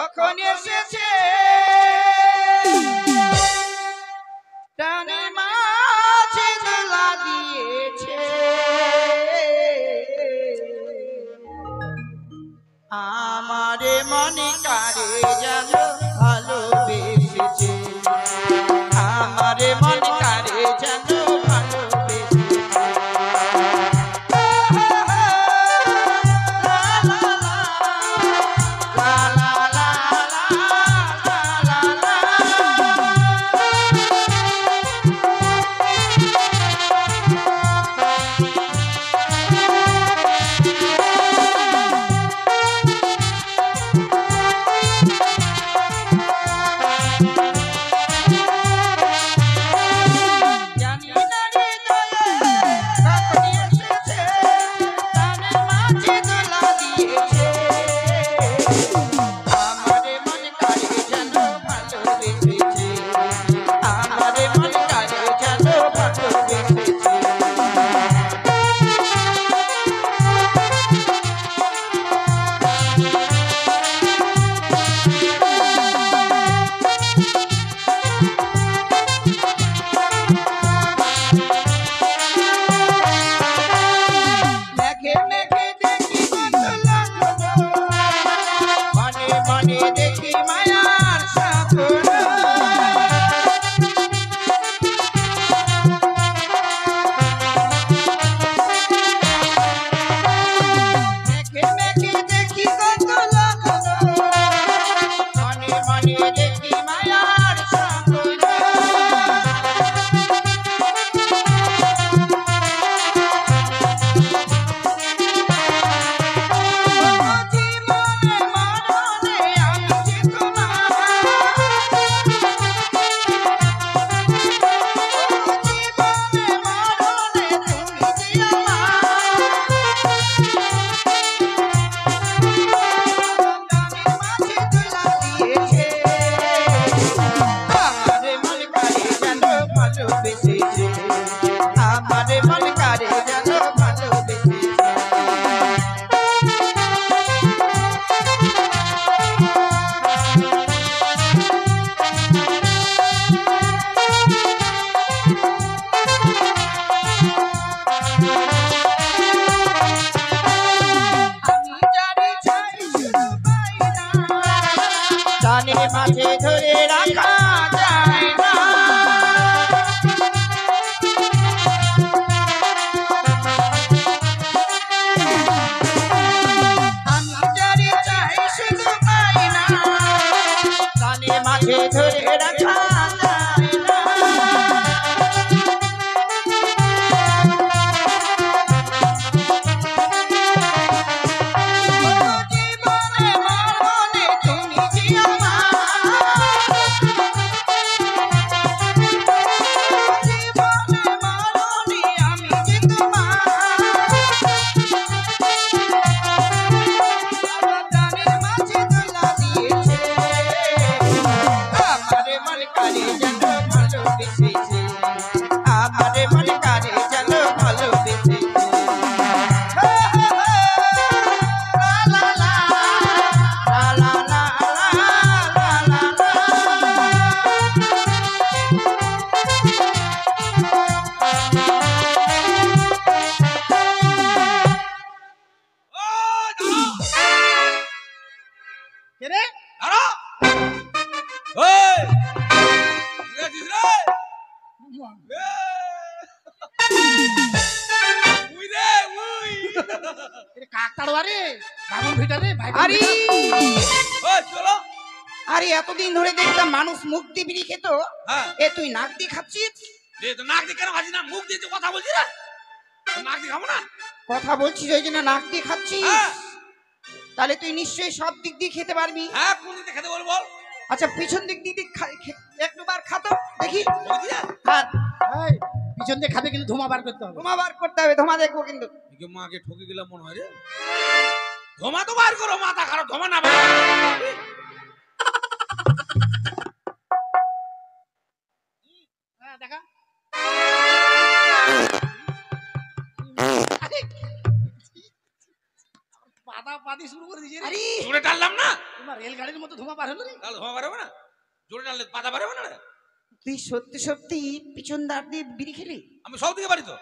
কখন এসেছে টানে মাঝে দোলা দিয়েছে আমারে মনে কারে যেন ভালোবেসেছে আমারে মনে কারে যেন মাঝে ধরে রাখা যায় না আমি যারে চাই শুধু পাই না কানে মাঝে ধরে রাখা যায় না আরে এতদিন ধরে দেখতাম মানুষ মুখ দিয়ে বিড়ি খেত এ তুই নাক দিয়ে খাচ্ছিস নাক দিয়ে কেন খাচ্ছিস না মুখ দিয়ে কথা বলছিস না নাক দিয়ে খাবো না কথা বলছিস ওই জন্য নাক দিয়ে খাচ্ছিস তাহলে তুই নিশ্চয়ই সব দিক দিয়ে খেতে পারবি হ্যাঁ কোন দিক দিয়ে খেতে বল বল আচ্ছা পিছন দিক দিয়ে একবার খাতো দেখি পিছন দিয়ে খাবে কিন্তু ধোঁয়া বার করতে হবে ধোঁয়া দেখবো কিন্তু মাকে ঠকে গেলাম মনে হয় রে ধোঁয়া তো বার করো মাথা খারাপ ধোঁয়া না বার দেখা পাতা পাতি শুরু করে দিয়েছে আরে শুনে টানলাম না তোমার রেলগাড়ির মতো ধোঁয়া বার হলো রে। তাহলে ধোঁয়া পারবে না, জোরে টানলে পাতা পারবে না। তুই সত্যি সত্যি পিছন দাঁড় দিয়ে বিড়ি খেলি? আমি সব দিকে পারি তো।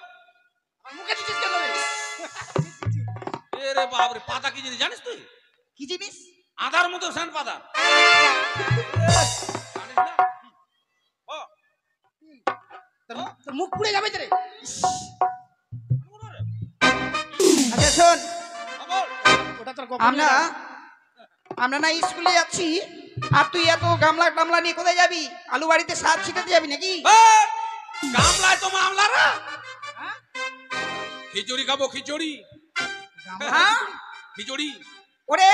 আমার মুখে দিচ্ছিস কেন রে? এ রে বাপরে, পাতা কি জিনিস জানিস তুই? কি জিনিস? আদার মতো সেন্ট পাতা। জানিস না? ও, তোর মুখ পুড়ে যাবে রে। আচ্ছা শোন, বল। ওটা তোর আমরা আমরা না স্কুলে যাচ্ছি, আর তুই এত গামলা টামলা নিয়ে কোথায় যাবি? আলু বাড়িতে সার ছিটাতে যাবি নাকি? এই, গামলায় তো মামলা রে। হ্যাঁ? খিচুড়ি খাবো, খিচুড়ি। হ্যাঁ? খিচুড়ি। ওরে,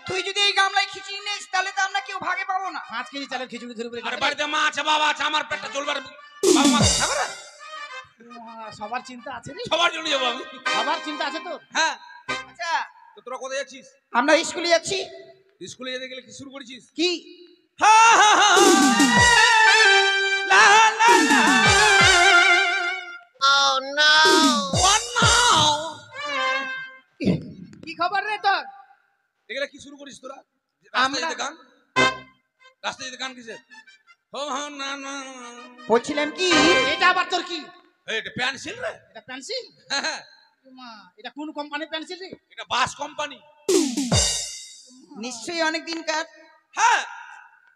তুই যদি এই গামলায় খিচুড়ি নিস তাহলে তো আমরা কেউ ভাগে পাবো না। 5 কেজি চালের খিচুড়ি ধরে পড়ে আরে বাড়িতে মা আছে, বাবা আছে, আমার পেটটা চলবার, বাবা মা খাবে না? সবার চিন্তা আছে রে। সবার জন্য যাবো আমি। সবার চিন্তা আছে তোর। হ্যাঁ, আচ্ছা, তো তোরা কোথায় যাচ্ছিস? আমরা স্কুলে যাচ্ছি। স্কুলে যেতে গেলে কি শুরু করেছিস? কি? কি খবর রে তোর? এগুলা কি শুরু করিস তোরা? আমরা- রাস্তায় যেতে গান কিসের? না না, বলছিলাম কি, এটা আবার তোর কি? এটা পেন্সিল রে। এটা পেন্সিল? হ্যাঁ, মা, এটা কোন কোম্পানির পেন্সিল রে? এটা বাস কোম্পানি। নিশ্চয়ই অনেক দিনকার। হ্যাঁ,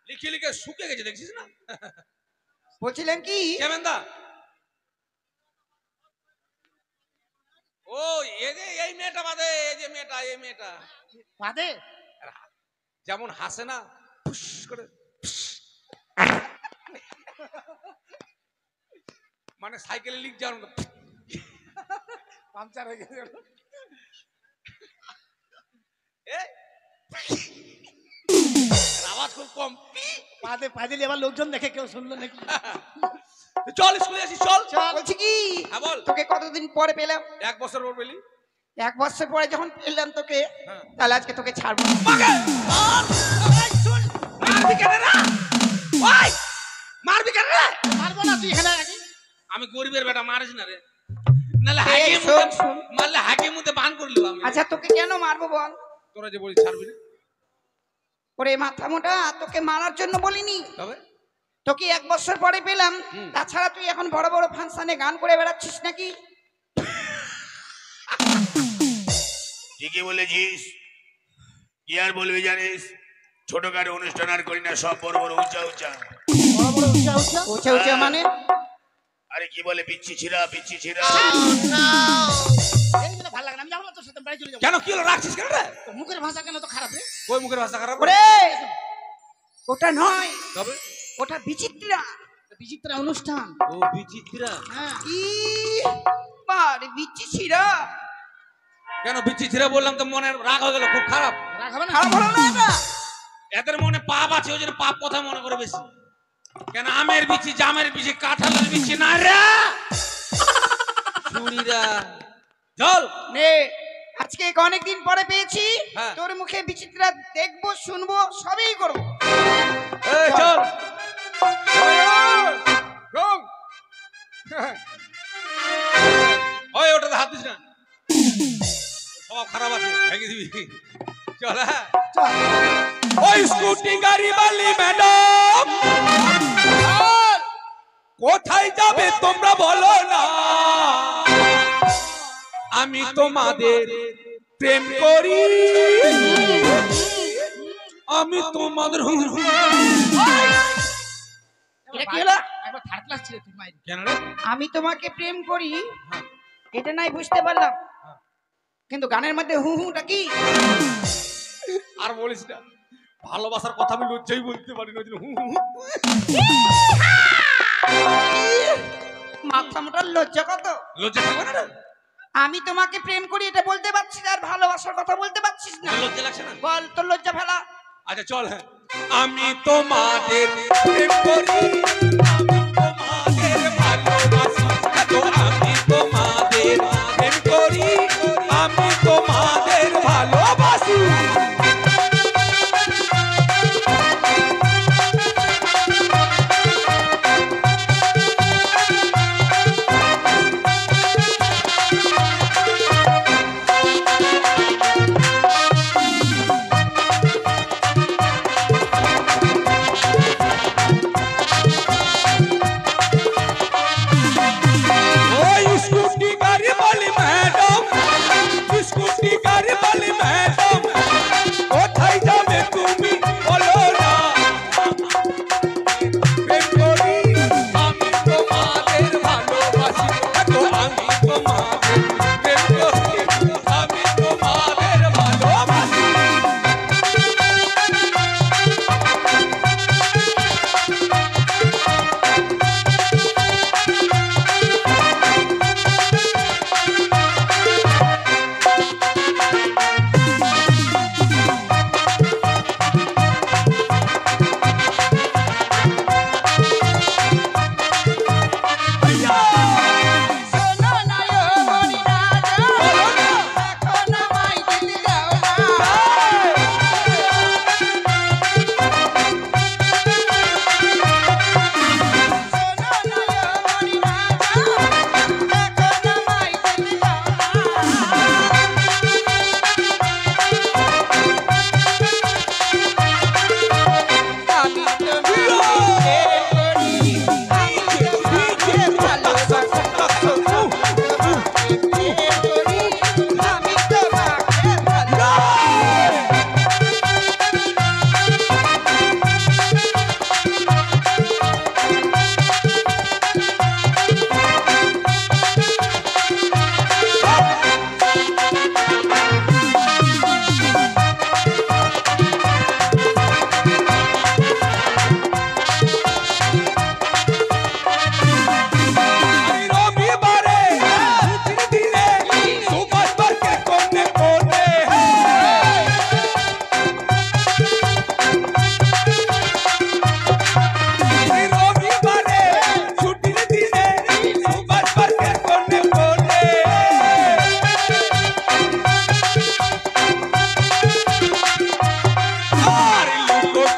লিখে লিখে শুকে গেছে, দেখছিস না? বলছিলাম কি, কেমন দা? ও, এই মেয়েটা বাদে, এই যে মেয়েটা, এই মেয়েটা বাদে যেমন হাসে না, ফুস করে, মানে সাইকেলে লিক যাওয়ার মতো। পাংচার হয়ে গেছে। এ, আওয়াজ খুব কম। বাদে পাদিলে আবার লোকজন দেখে, কেউ শুনলো নাকি? চল স্কুলে আসিস, চল। বলছি কি, হ্যাঁ বল। তোকে কতদিন পরে পেলাম? 1 বছর পর পেলি। 1 বছর পরে যখন পেলাম তোকে, হ্যাঁ। তাহলে আজকে তোকে ছাড়বো না। মাগে! ওই, শুন, মারবি কেন রে? ওই, মারবি কেন রে? মারবো না, তুই এখানে রাখি। আমি গরিবের বেটা, মারিস না রে। নালে এই, হাগে শোন, মুতে, শোন। মারলে হাগে মুতে বান করলি আমি। আচ্ছা তোকে কেন মারবো বল? তোরা যে বলি ছাড়বি না, ওরে মাথা মোটা, তোকে মারার জন্য বলিনি, তবে তোকে 1 বছর পরে পেলাম। হুম। তাছাড়া তুই এখন বড় বড় ফাংশনে গান করে বেড়াচ্ছিস নাকি? ঠিকই বলেছিস। কি আর বলবি জানিস, ছোটখাটো অনুষ্ঠান আর করি না, সব বড় বড় উঁচা উঁচা। বড় বড় উঁচা উঁচা। উঁচা উঁচা মানে? আরে কি বলে, পিচ্ছি ছিড়া, পিচ্ছি ছিড়া। এইগুলো ভালো লাগে না, আমি যাবো না তোর সাথে, বাড়ি চলে যাবো। কেন কি হলো, রাখছিস কেন রে? তোর মুখের ভাষা কেন তো খারাপ রে? ওই মুখের ভাষা খারাপ রে? ওরে, ওটা নয়, তবে ওটা বিচিত্রা। বিচিত্র অনুষ্ঠান। ও বিচিত্রা। হ্যাঁ, ই বারে বিচিত্রা, কেন বিচিত্রা বললাম তো মনে রাগ হয়ে গেল, খুব খারাপ। রাগ হবে না? খারাপ হলো না এটা? এদের মনে পাপ আছে, ওই জন্য পাপ কথা মনে করে বেশি। কেন আমের বিচি, জামের বিচি, কাঁঠালের বিচি না রে চুরিরা। চল নে, আজকে অনেকদিন পরে পেয়েছি, হ্যাঁ। তোর মুখে বিচিত্রা দেখবো, শুনবো, সবই করবো। এই চল। ওই ওটাতে হাত দিস না, সব খারাপ আছে, ভেঙে দিবি। চল। হ্যাঁ, চল। ওই স্কুটি গাড়ি বালি ম্যাডাম, কোথায় যাবে তোমরা বলো না, আমি তোমাদের প্রেম করি, আমি তোমাদের এটা কি হলো? একবার থার্ড ক্লাস ছিল তুই মাইরি। কেন রে? আমি তোমাকে প্রেম করি, হ্যাঁ। এটা নাই বুঝতে পারলাম, হ্যাঁ। কিন্তু গানের মধ্যে হু হুটা কি? আর বলিস না, ভালোবাসার কথা আমি লজ্জাই বলতে পারি না, ওই জন্য হু হু হু। মাথা মোটার লজ্জা কত! লজ্জা থাকবে না রে? আমি তোমাকে প্রেম করি এটা বলতে পারছিস, আর ভালোবাসার কথা বলতে পারছিস না। লজ্জা লাগছে না? বল তোর লজ্জা ফেলা। আচ্ছা চল। হ্যাঁ, আমি তোমাদের প্রেম করি, আমি তোমাদের ভালোবাসি, তো আমি তোমাদের প্রেম করি, আমি তোমাদের ভালোবাসি।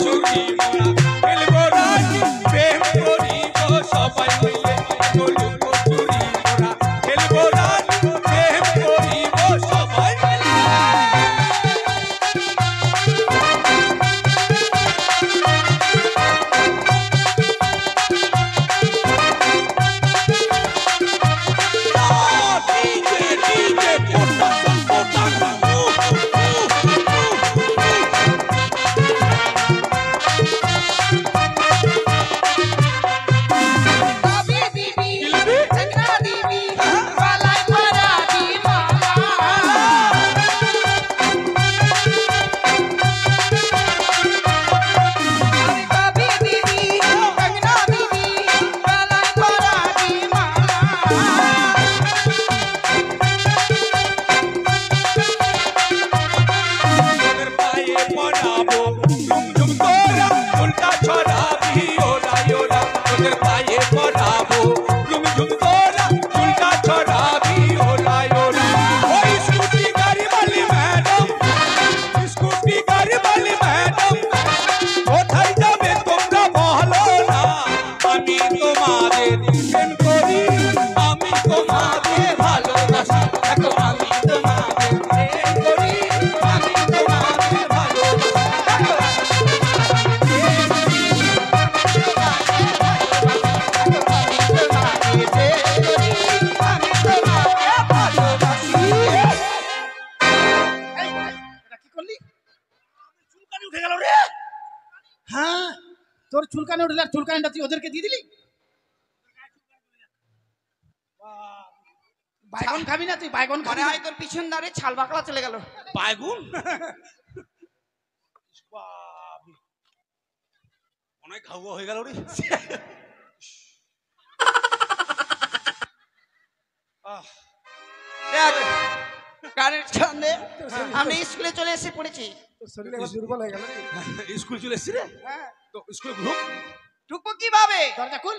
কচুরি মোরা খেলবো রানী প্রেম করিব সবাই মিলে গলু কচুরি মোরা খেলবো রানী প্রেম করিব সবাই মিলে কবি দিবি চন্দ্রা দিবি গলায় পরা দি মালা কবি দিবি চন্দ্রা দিবি গলায় পরা দি মালা তোদের পায়ে পড়াবো ঝুমঝুম তোরা উল্টা ছড়াবি ওরা ওরা তোদের পায়ে পড়াবো ঝুমঝুম তোরা উল্টা ছড়াবি ওরা ওরা ওই স্কুটি গাড়ি वाली ম্যাডাম স্কুটি গাড়ি वाली ম্যাডাম কোথায় যাবে তোমরা বলো না আমি তোমাদের প্রেম করি আমি তোমাদের ভালোবাসি দেখো আমি তোমাদের প্রেম করি আমি তোমাদের ভালোবাসি এই, এটা কি করলি? চুলকানি উঠে গেল রে হ্যাঁ, তোর চুলকানি উঠলে আর চুলকানিটা তুই ওদেরকে দিয়ে দিলি? বাইগন খাবি না তুই? বাইগন খাবি মনে না? হয় তোর পিছন দাঁড়ে ছাল বাকলা চলে গেল বাইগুন অনেক ঘাউয়া হয়ে গেল রে দেখ গানের ছন্দে আমরা স্কুলে চলে এসে পড়েছি তোর শরীরে এবার দুর্বল হয়ে গেল রে। স্কুল চলে এসছি রে তো স্কুলে ঢুক ঢুকবো কিভাবে দরজা খুল।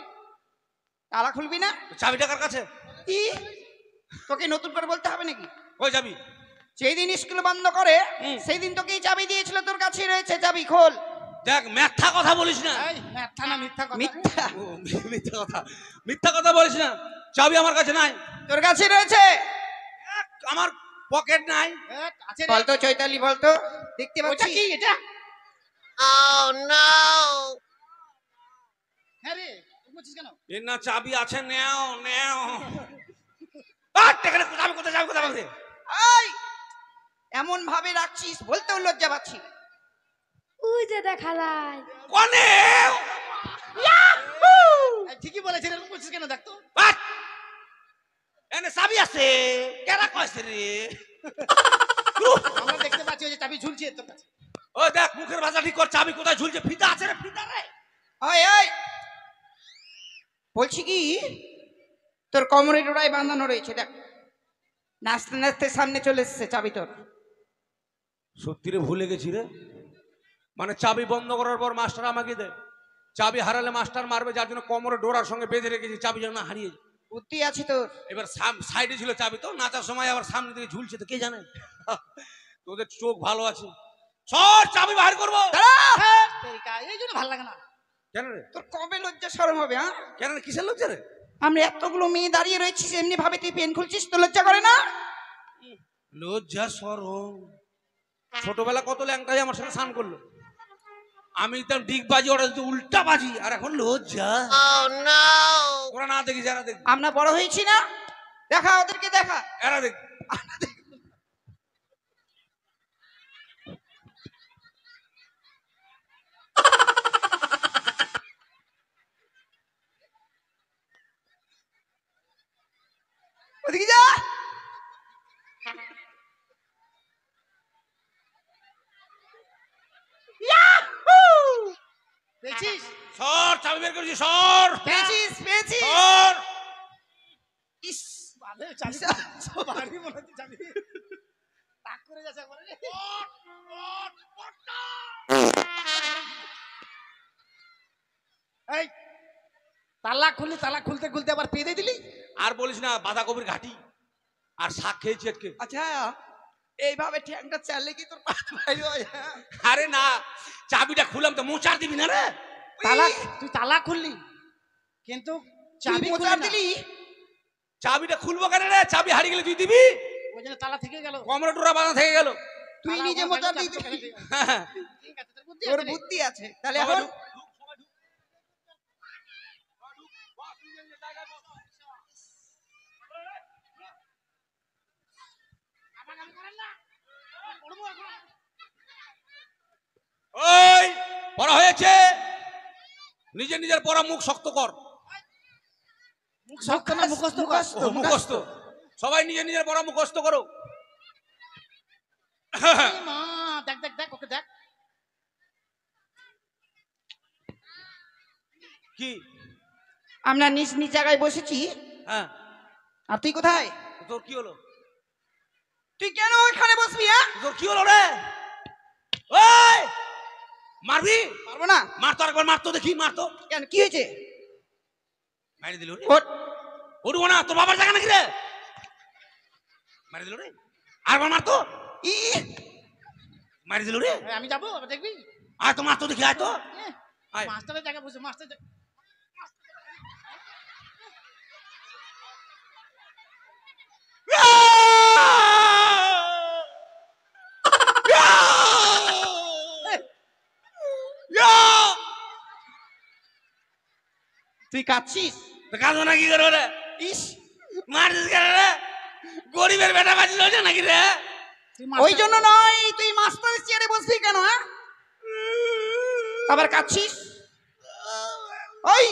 তালা খুলবি না চাবিটা কার কাছে কি তোকে নতুন করে বলতে হবে নাকি কই যাবি যেই দিন স্কুল বন্ধ করে সেই দিন তোকে চাবি দিয়েছিল তোর কাছেই রয়েছে চাবি খোল দেখ মিথ্যা কথা বলিস না এই, মিথ্যা না মিথ্যা কথা? মিথ্যা ও, মিথ্যা কথা বলিস না চাবি আমার কাছে নাই তোর কাছে রয়েছে আমার পকেট নাই এ, আছে রে। বলতো চৈতালি বলতো দেখতে ওটা পাচ্ছি কি এটা? হ্যাঁ রে, তুই বলছিস কেন? এর না চাবি আছে নেও নেও এখানে চাবি কোথায় যাবি কোথায় বলতে এই এমন ভাবে রাখছিস বলতেও লজ্জা পাচ্ছি ওই যে দেখা যায় কোনে এই, ঠিকই বলেছে রে, এরকম করছিস কেন? দেখ তো। এনে চাবি আছে কেরা কইছে রে আমরা দেখতে পাচ্ছি ওই যে চাবি ঝুলছে তোর কাছে। ও দেখ মুখের ভাষা ঠিক কর চাবি কোথায় ঝুলছে ফিতা আছে রে ফিতা রে ওই ওই বলছি কি তোর কোমরের ডোরায় বাঁধানো রয়েছে দেখ নাচতে নাচতে সামনে চলে এসেছে চাবি তোর সত্যি রে ভুলে গেছি রে মানে চাবি বন্ধ করার পর মাস্টার আমাকে দেয় চাবি হারালে মাস্টার মারবে যার জন্য কোমরে ডোরার সঙ্গে বেঁধে রেখেছি চাবি যেন না হারিয়ে যায়। বুদ্ধি আছে তোর এবার সাইডে ছিল চাবি তো নাচার সময় আবার সামনে দিকে ঝুলছে তো কে জানে তোদের চোখ ভালো আছে সর চাবি বাহির করবো হ্যাঁ, তেরিকা, এই জন্য ভালো লাগে না। কেন রে তোর কবে লজ্জা শরম হবে হ্যাঁ কেন রে কিসের লজ্জা রে আমরা এতগুলো মেয়ে দাঁড়িয়ে রয়েছিস এমনি ভাবে তুই পেন খুলছিস তো লজ্জা করে না লজ্জা সরম ছোটবেলা কত ল্যাংটাই আমার সাথে স্নান করলো আমি তো ডিগ বাজি ওরা যদি উল্টা বাজি আর এখন লজ্জা ওরা না দেখি যারা দেখ আমরা বড় হয়েছি না দেখা ওদেরকে দেখা এরা দেখ ওদিকে যা দেখছিস? সর চাবি বের করেছি সর পেয়েছিস পেয়েছিস সর ইস ভালো চাবি সব ভারী মনে হচ্ছে চাবি। তাক করে যাচ্ছে একবারে রে। এই, তালা খুললি, তালা খুলতে খুলতে আবার পেয়ে দিলি। আর বলিস না বাঁধাকপির ঘাটি আর শাক খেয়েছি আজকে আচ্ছা এইভাবে ঠ্যাংটা চাললে কি তোর পা বাইরে হয়? আরে না, চাবিটা খুললাম তো মোচার দিবি না রে? তালা, তুই তালা খুললি কিন্তু চাবি মোচার খুললি না। দিলি? চাবিটা খুলবো কেন রে? চাবি হারিয়ে গেলে তুই দিবি? ওই জন্য তালা থেকে গেল। কমরে টোরা বাঁধা থেকে গেল। তুই তালা নিজে ওখানে মোচা চাবি দিয়ে তো ফেলে দিলি? দিয়ে- হ্যাঁ, ঠিক আছে, তোর বুদ্ধি তোর আছে রে। বুদ্ধি আছে তাহলে এখন ওই পড়া হয়েছে, নিজের নিজের পড়া মুখ শক্ত কর। মুখ শক্ত না মুখস্থ কর। ও, মুখস্থ। সবাই নিজের নিজের পড়া মুখস্থ করো। এই মা, দেখ দেখ দেখ ওকে দেখ। কি? আমরা নিজ নিজ জায়গায় বসেছি হ্যাঁ, আর তুই কোথায়? তোর কি হলো? তুই কেন ওইখানে বসবি? হ্যাঁ, তোর কি হলো রে? ওই মারবি? পারবো না। মার তো, আরেকবার মার তো দেখি, মার তো। কেন কি হয়েছে? মারি দিল রে। ওঠ। উঠবো না, তোর বাবার জায়গা নাকি রে? মারি দিল রে। আরেকবার মার তো। ই মারি দিল রে। এই, আমি যাবো, আবার দেখবি। আয় তো, মার তো দেখি, আয় তো। এ, আয়। মাস্টারের জায়গায় বসে মাস্টার তুই কাঁদছিস? কাঁদো না কি করবো রে? ইস, মারছিস কেন রে? গরিবের বেটা বাঁচিল নাকি রে? তুই ওই জন্য নয়, তুই মাস্টারের চেয়ারে বসবি কেন? হ্যাঁ, আবার কাঁদছিস? ওই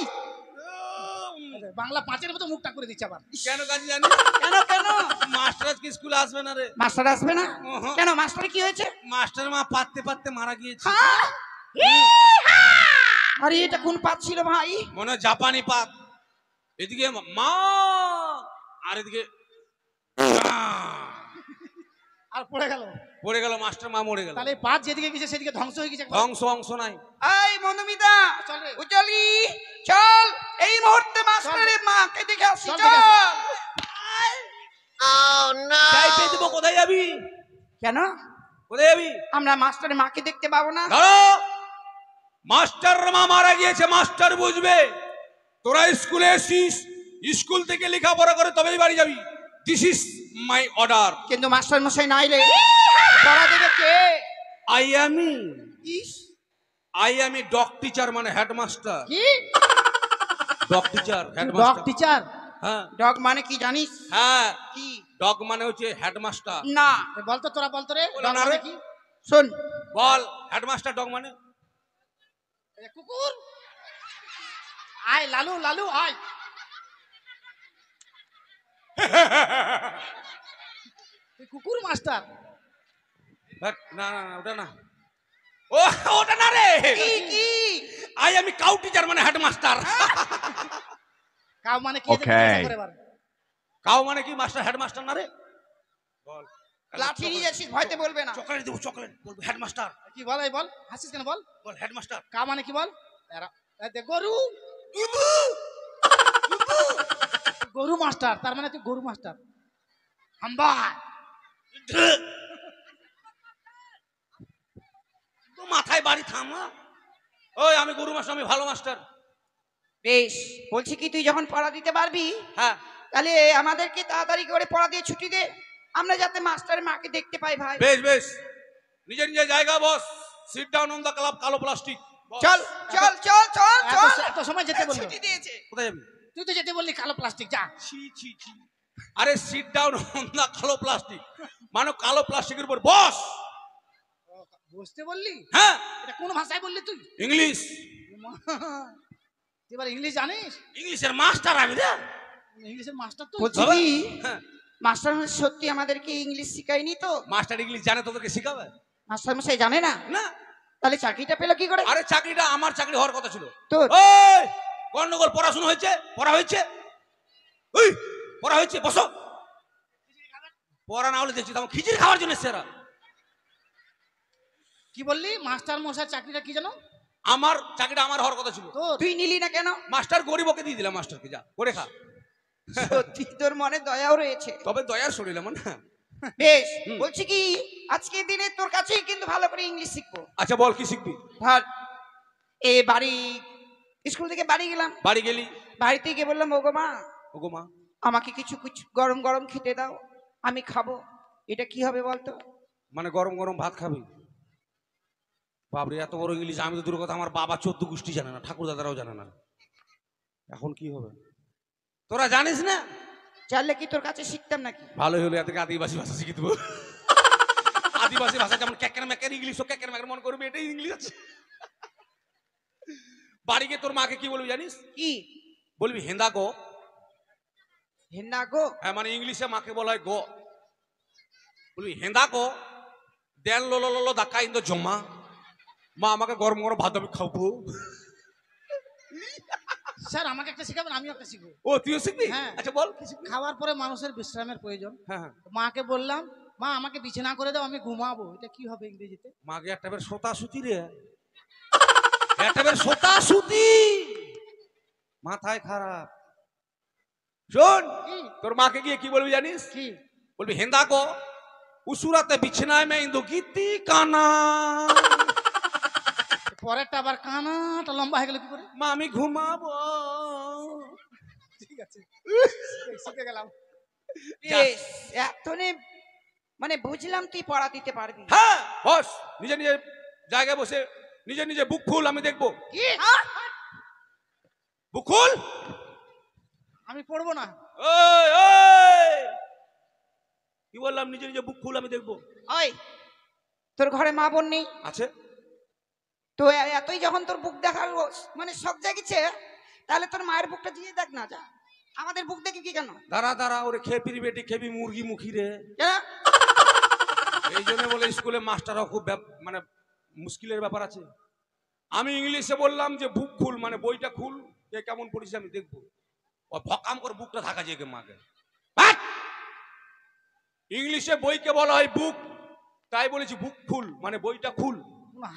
বাংলা পাঁচের মতো মুখটা করে দিচ্ছে আবার। কেন কাজ জানিস? কেন কেন মাস্টার আজকে স্কুলে আসবে না রে। মাস্টার আসবে না? উহুম। কেন, মাস্টার কি হয়েছে? মাস্টার মা পাততে পাততে মারা গিয়েছে। হ্যাঁ? আরে এটা কোন পাত ছিল ভাই? মনে হয় জাপানি পাত। এদিকে মা আর এদিকে আর পড়ে গেল। পড়ে গেল, মাস্টার মা মরে গেল। তাহলে পাঁচ যেদিকে গেছে সেদিকে ধ্বংস হয়ে গেছে। ধ্বংস অংশ নাই। এই মধুমিতা, চল রে। উজ্জ্বলি, চল এই মুহূর্তে মাস্টারের মাকে দেখে আসি। চল, চল। দেখে চাই পেয়ে দেবো, কোথায় যাবি? কেন কোথায় যাবি? আমরা মাস্টারের মাকে দেখতে পাবো না? ধরো, মাস্টার মা মারা গিয়েছে, মাস্টার বুঝবে। তোরা স্কুলে এসিস, স্কুল থেকে লেখাপড়া করে তবেই বাড়ি যাবি। This is my order. কিন্তু মাস্টার মশাই নাই রে, পড়া দেবে কে? আই এমি ইস, ডগ টিচার, মানে হেডমাস্টার। কি dog teacher, dog headmaster. Teacher? হ্যাঁ ডগ মানে কি জানিস? হ্যাঁ, কি? ডগ মানে হচ্ছে হেডমাস্টার। না, বলতো তোরা বলতো রে। বলে ডগ না মানে রে। কি? শোন, বল, হেডমাস্টার ডগ মানে? এ, কুকুর। আয় লালু, লালু আয়। তুই কুকুর মাস্টার? না না না, ওটা না। ও, ওটা না রে। কি কি? আই আমি কাউ টিচার, মানে হেডমাস্টার। কাউ মানে কি? Okay. কাউ মানে কি? মাস্টার, হেডমাস্টার না রে? বল। লাঠি নিয়ে যাচ্ছিস, ভয়তে বলবে না। চকলেট দেবো, চকলেট বলবো হেডমাস্টার। কি বল? এই বল, হাসিস কেন বল? বল হেডমাস্টার। কাউ মানে কি বল? এ, গরু। গরু মাস্টার, তার মানে তুই গরু মাস্টার। হাম্বা। তো মাথায় বাড়ি থাম। ওই আমি গরু মাস্টার, আমি ভালো মাস্টার। বেশ, বলছি কি তুই যখন পড়া দিতে পারবি হ্যাঁ, তাহলে আমাদেরকে তাড়াতাড়ি করে পড়া দিয়ে ছুটি দে, আমরা যাতে মাস্টারের মাকে দেখতে পাই ভাই। বেশ বেশ, নিজের নিজের জায়গা বস। Sit down on the club কালো প্লাস্টিক। চল চল চল চল চল। এত সময় যেতে বললো? ছুটি দিয়েছে। কোথায় যাবি? তুই তো যেতে বললি কালো প্লাস্টিক, যা। ছি ছি ছি। আরে সিট ডাউন অন দ্য কালো প্লাস্টিক, মানে কালো প্লাস্টিকের উপর বস। বুঝতে বললি? হ্যাঁ, এটা কোন ভাষায় বললি তুই? ইংলিশ। তুই এবার ইংলিশ জানিস? ইংলিশের মাস্টার আমি রে। ইংলিশের মাস্টার তুই? বলছি বাবা। কি হ্যাঁ, মাস্টার মশাই সত্যি আমাদেরকে ইংলিশ শিখায়নি তো? মাস্টার ইংলিশ জানে, তোদেরকে শিখাবে মাস্টার মশাই জানে না? না। তাহলে চাকরিটা পেলো কি করে? আরে চাকরিটা আমার চাকরি হওয়ার কথা ছিল। তোর? ওই গন্ডগোল, পড়াশোনা হয়েছে, পড়া হয়েছে, ওই পড়া হয়েছে, বসো। পড়া না হলে দেখছি তোমার খিচুড়ি খাওয়ার জন্য সেরা। কি বললি? মাস্টার মশাই চাকরিটা কি জানো? আমার চাকরিটা আমার হওয়ার কথা ছিল। তোর? তুই নিলি না কেন? মাস্টার গরিব, ওকে দিয়ে দিলাম, মাস্টারকে যা করে খা। সত্যি তোর মনে দয়াও রয়েছে। তবে দয়ার শরীর আমার না। বেশ, বলছি কি আজকের দিনে তোর কাছেই কিন্তু ভালো করে ইংলিশ শিখবো। আচ্ছা বল কি শিখবি? ধর এ বাড়ি, স্কুল থেকে বাড়ি গেলাম, বাড়ি গেলি, বাড়িতে গিয়ে বললাম ওগো মা, ওগো মা আমাকে কিছু কিছু গরম গরম খেতে দাও, আমি খাবো। এটা কি হবে বলতো? মানে গরম গরম ভাত খাবি? বাবরে এত বড় ইংলিশ! আমি তো দূর কথা, আমার বাবা 14 গোষ্ঠী জানে না, ঠাকুর দাদারাও জানে না। এখন কি হবে? তোরা জানিস না? জানলে কি তোর কাছে শিখতাম নাকি? ভালোই হলো, এত আদিবাসী ভাষা শিখে দেবো। আদিবাসী ভাষা যেমন ক্যাকের ম্যাকের ইংলিশ, ও ক্যাকের ম্যাকের মনে করবি এটাই ইংলিশ আছে। বাড়ি গিয়ে তোর মাকে কি বলবি জানিস? কি বলবি হেন্দা গো। হেন্না গো? হ্যাঁ, মানে ইংলিশে মাকে বলা হয় গো। বলবি হেন্দা গো, দেন লো লো লো দাকা ইন দ্য জমা। মা আমাকে গরম গরম ভাত আমি খাবো। স্যার আমাকে একটা শিখাবেন, আমিও একটা শিখবো। ও তুইও শিখবি? হ্যাঁ। আচ্ছা বল কি শিখবি? খাওয়ার পরে মানুষের বিশ্রামের প্রয়োজন। হ্যাঁ হ্যাঁ। মাকে বললাম, মা আমাকে বিছানা করে দাও, আমি ঘুমাবো। এটা কি হবে ইংরেজিতে? মাকে একটা বের সোতা সুতি রে, একটা বের সোতা সুতি। মাথায় খারাপ। শোন, কি তোর মাকে গিয়ে কি বলবি জানিস? কি? বলবি হেন্দা গো, উসুরাতে বিছনায় মে ইন্দু গীতি কানা। পরেরটা আবার কানাটা লম্বা হয়ে গেল কি করে? মা আমি ঘুমাবো। ঠিক আছে, শিখে গেলাম। বেশ, এতনে মানে বুঝলাম তুই পড়া দিতে পারবি। হ্যাঁ বস, নিজে নিজে জায়গায় বসে নিজে নিজে বুক খুল, আমি দেখবো। কি? বুক খুল। আমি পড়বো না। ওই ওই, কি বললাম? নিজে নিজে বুক খুল, আমি দেখবো। ওই তোর ঘরে মা বোন নেই? আছে। তো এতই যখন তোর বুক দেখার মানে শখ জাগিছে, তাহলে তোর মায়ের বুকটা দিয়ে দেখ না। যা, আমাদের বুক দেখি কি কেন? দাঁড়া দাঁড়া, ওরে খেপির বেটি খেপি মুরগি মুখী রে। কেন? এই জন্য বলে স্কুলে মাস্টাররাও খুব মানে মুশকিলের ব্যাপার আছে। আমি ইংলিশে বললাম যে বুক খুল, মানে বইটা খুল, কে কেমন পড়িস আমি দেখবো। ও ভকাম করে বুকটা থাকা যায় মাকে। ইংলিশে বইকে বলা হয় বুক, তাই বলেছি বুক খুল, মানে বইটা খুল।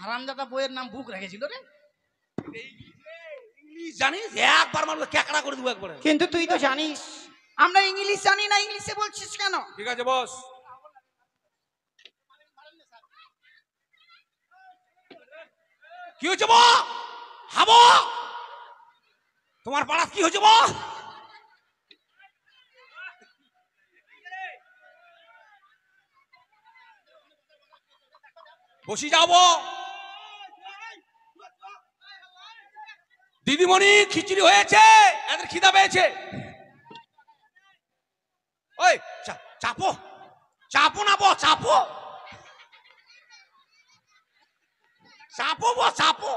হারামজাদা বইয়ের নাম বুক রেখেছিল রে। ইংলিশ জানিস? একবার মানুষ ক্যাকড়া করে দেবো একবারে। কিন্তু তুই তো জানিস আমরা ইংলিশ জানি না, ইংলিশে বলছিস কেন? ঠিক আছে বস। কি হয়েছে বো? হাবো, তোমার পাড়া কি হয়েছে বো? বসি যাবো। দিদিমণি খিচুড়ি হয়েছে, এদের খিদা পেয়েছে। ওই চাপো চাপো না বো, চাপো চাপো বো, চাপো।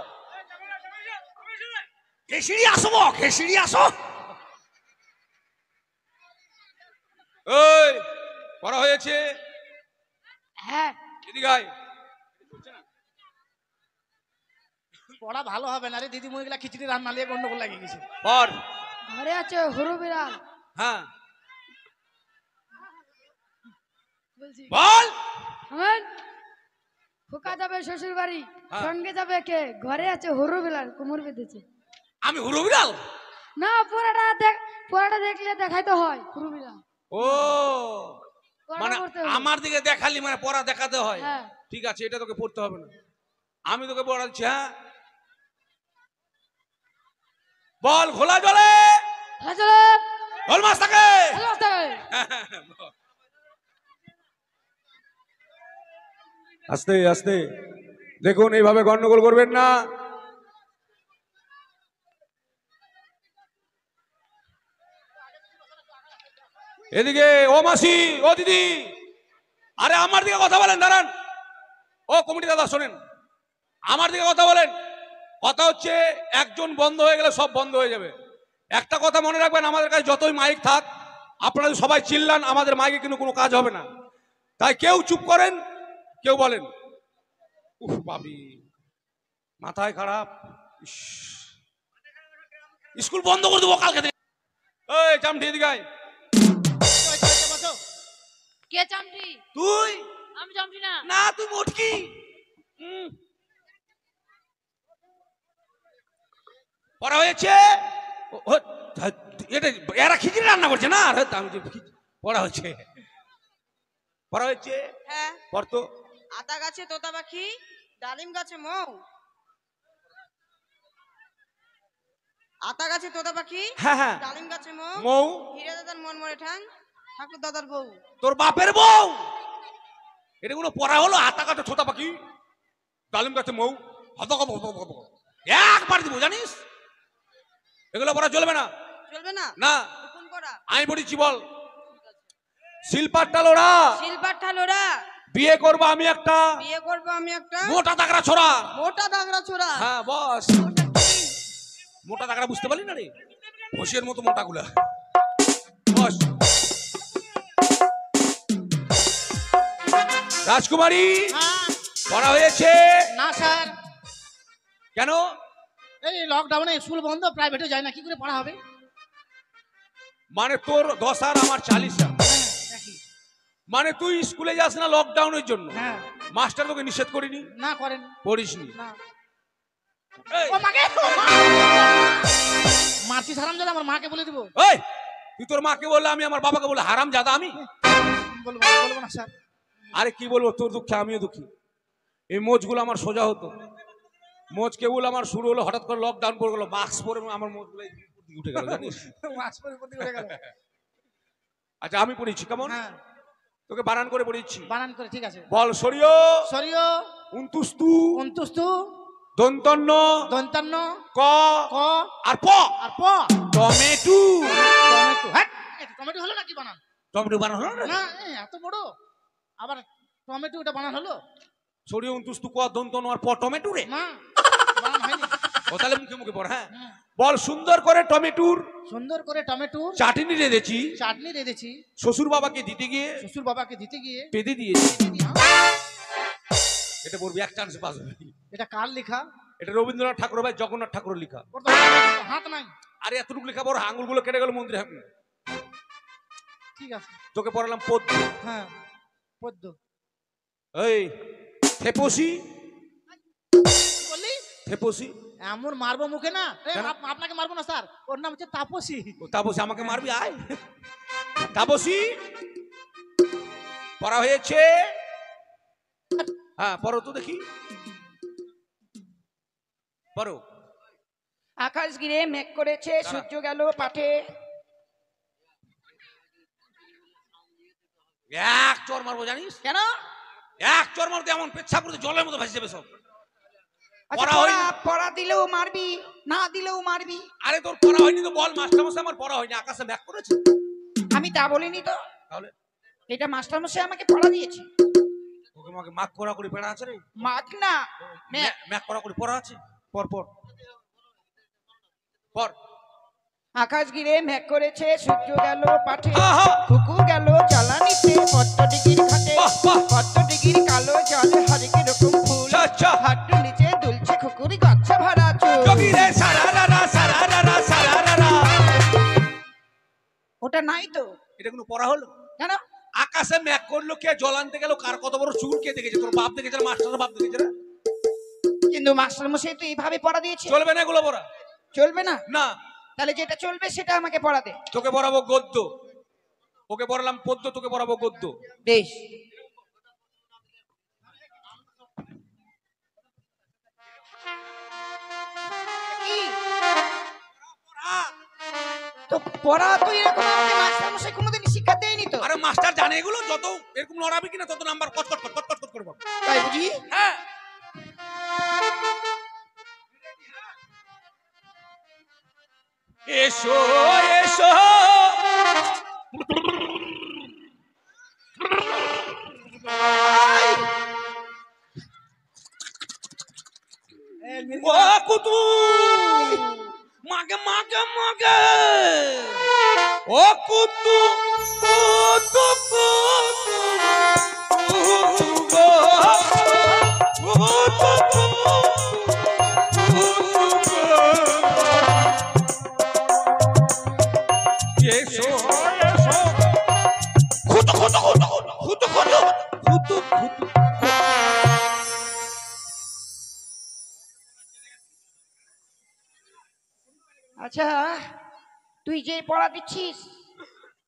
খেসিড়ি আসো বো, খেসিড়ি আসো। ওই পড়া হয়েছে? হ্যাঁ এদিকে আয়। পড়া ভালো হবে না রে, দিদিমণিগুলা খিচুড়ি রান্না নিয়ে গন্ডগোল লাগিয়ে গেছে। পর। ঘরে আছে হরু বিড়াল। হ্যাঁ বলছি বল। আমার খোকা যাবে শ্বশুর বাড়ি, হ্যাঁ। সঙ্গে যাবে কে? ঘরে আছে হরু বিড়াল, কোমর বেঁধেছে। আমি হুরু বিড়াল? না, পোড়াটা দেখলে দেখাইতে হয় হরু বিড়াল। ও পড়া মানে করতে হবে। আমার দিকে দেখালি মানে পড়া দেখাতে হয়। হ্যাঁ। ঠিক আছে, এটা তোকে পড়তে হবে না, আমি তোকে পড়াচ্ছি। হ্যাঁ বল। ঘোলা জলে চলো ঘোল মাছ থাকে। আস্তে আস্তে দেখুন, এইভাবে গন্ডগোল করবেন না। এদিকে ও মাসি, ও দিদি, আরে আমার দিকে কথা বলেন, দাঁড়ান। ও কমিটি দাদা শোনেন, আমার দিকে কথা বলেন। কথা হচ্ছে একজন বন্ধ হয়ে গেলে সব বন্ধ হয়ে যাবে। একটা কথা মনে রাখবেন, আমাদের কাছে যতই মাইক থাক, আপনারা সবাই চিল্লান, আমাদের মাইকে কিন্তু কোনো কাজ হবে না। তাই কেউ চুপ করেন, কেউ বলেন। উফ বাবি, মাথায় খারাপ। স্কুল বন্ধ করে দেবো কালকে থেকে। এই চামটি এদিকে আয়। কে চামটি? তুই? আমি চামটি না। না তুই মোটকি। পড়া হয়েছে? এটা এরা খিচুড়ি রান্না করছে না? আমি পড়া হচ্ছে। পড়া হয়েছে হ্যাঁ। পড়তো। আতা গাছে তোতা পাখি, ডালিম গাছে মৌ। আতা গাছে তোতা পাখি, হ্যাঁ হ্যাঁ ডালিম গাছে মৌ। মৌ হীরা দাদার মন মরে ঠাং, ঠাকুর দাদার বউ। তোর বাপের বউ। এটা কোনো পড়া হলো? আতা গাছে ছোটা পাখি, ডালিম গাছে মৌ, একবার দিব জানিস? এগুলো পড়া চলবে না। চলবে না? না কোন পড়া? আমি পড়েছি বল। শিলপাট টালোরা, শিলপাট ঠালোরা। বিয়ে করবো আমি একটা, বিয়ে করবো আমি একটা মোটা দাগড়া ছোড়া। মোটা দাগড়া ছোড়া। হ্যাঁ বস। মোটা দাগড়া বুঝতে পারলি না রে? ঘষের মতো মোটা গুলা। বস। রাজকুমারী পড়া হয়েছে? না স্যার, কেন? এই লকডাউনে স্কুল বন্ধ, প্রাইভেটে যায় না, কি করে পড়া হবে? মানে তোর 10 আর আমার 40। একই। মানে তুই স্কুলে যাস না লকডাউনের জন্য? হ্যাঁ। মাস্টার তোকে নিষেধ করিনি? না করেন। পড়িসনি? না। এই, ও মাকে মারছি সারাম জাদা, আমার মাকে বলে দিব। এই, তুই তোর মাকে বললে, আমি আমার বাবাকে বলে হারাম জাদা আমি? বলবো না স্যার। আরে কি বলবো, তোর দুঃখে আমিও দুঃখী। এই মোচগুলো আমার সোজা হতো, মোচ কেবল আমার শুরু হলো, হঠাৎ করে লকডাউন পড়ে গেল, মাস্ক পরে আমার মোচগুলো উঠে গেল জানিস? মাছ পরে পড়তে উঠে গেল। আচ্ছা আমি পড়েছি কেমন? হ্যাঁ, তোকে বানান করে পড়েছি। বানান করে ঠিক আছে। বল সরিয় সরিয় উন্তুস্তু অন্তুস্তু দন্তন্য দন্তান্ন ক ক আর প আর প টমেটো। টমেটো। হ্যাঁ, এটা টমেটো হলো নাকি বানান? টমেটো বানান হলো না? না, এত বড় আবার টমেটো, এটা বানান হলো সরিয় উন্তুস্তু ক দন্তন্য আর প টমেটো রে? না, বানান হয়নি। ও তাহলে মুখে মুখে পড়। হ্যাঁ হুম। বল সুন্দর করে টমেটোর সুন্দর করে টমেটোর চাটনি রেঁধেছি, চাটনি রেঁধেছি, শ্বশুর বাবাকে দিতে গিয়ে শ্বশুর বাবাকে দিতে গিয়ে। পেঁদে দিয়েছি। এটা পড়বি, এক চান্সে পাস হবে। এটা কার লেখা? এটা রবীন্দ্রনাথ ঠাকুর ভাই জগন্নাথ ঠাকুরের লেখা। ওর তো হাত নাই। আরে এতটুকু লেখা বড়, আঙুলগুলো কেটে গেল মন্দিরে। ঠিক আছে। তোকে পড়ালাম পদ্ম। হ্যাঁ, পদ্ম। এই থেপসি, কি বললি? থেপসি। এমন মারবো মুখে না। কেন? আপনাকে মারবো না স্যার, ওর নাম হচ্ছে তাপসী। ও তাপসি, আমাকে মারবি? আয় তাপসি। পড়া হয়েছে? হ্যাঁ পড়ো তো দেখি, পড়ো। আকাশ ঘিরে মেঘ করেছে, সূর্য গেল পাঠে। এক চর মারবো জানিস? কেন? এক চর মারতে এমন পেচ্ছা করতে জলের মতো ভাসে যাবে সব। আচ্ছা, পড়া হয়নি। পড়া দিলেও মারবি, না দিলেও মারবি। আরে তোর পড়া হয়নি তো বল, মাস্টারমশাই আমার পড়া হয়নি, আকাশে ব্যাক করেছে। আমি তা বলিনি তো, তাহলে এটা মাস্টারমশাই আমাকে পড়া দিয়েছে। ওকে আমাকে মাক করা করে পেড়া আছে রে? মাগ না, মেঘ। ম্যাক করা করে পড়া আছে। পর পর পর। আকাশ ঘিরে মেঘ করেছে, সূর্য গেল পাঠে। আহা! কুকুর গেল জ্বালানিতে, কত ডিগির ঘাটে। বাহ, বাহ! কত ডিগির কালো জল, হরেক রকম ফুল। আচ্ছা, আচ্ছা। হাট্টু নিচে দুলছে খুকুরি, গচ্ছা ভরা চুল। যোগী রে সারারারা সারারারা সারারারা। ওটা নাই তো। এটা কোনো পড়া হলো? কেন? আকাশে ম্যাক করলো, কে জল আনতে গেল, কার কত বড় চুল কে দেখেছে? তোর বাপ দেখেছে না মাস্টারের বাপ দেখেছে না? কিন্তু মাস্টারমশাই তো এইভাবে পড়া দিয়েছে। চলবে না এগুলো পড়া? চলবে না? না। তাহলে যেটা চলবে সেটা আমাকে পড়া দে। তোকে পড়াবো গদ্য, ওকে পড়ালাম পদ্য, তোকে পড়াবো গদ্য। বেশ। কি? তো পড়া তো এরকম আমাকে মাস্টারমশাই কোনোদিনই শিক্ষা দেয়নি তো। আরে মাস্টার জানে এগুলো, যত এরকম লড়াবি কিনা তত নাম্বার কটকট কটকট কটকট করবো। তাই বুঝি? হ্যাঁ। এসো এসো ও কুতু মাগে মাগে মাগে ও কুতু কুতু কুতু এসো এসো খুতু খুতু খুতু খুতু খুতু খুতু। আচ্ছা, তুই যে পড়া দিচ্ছিস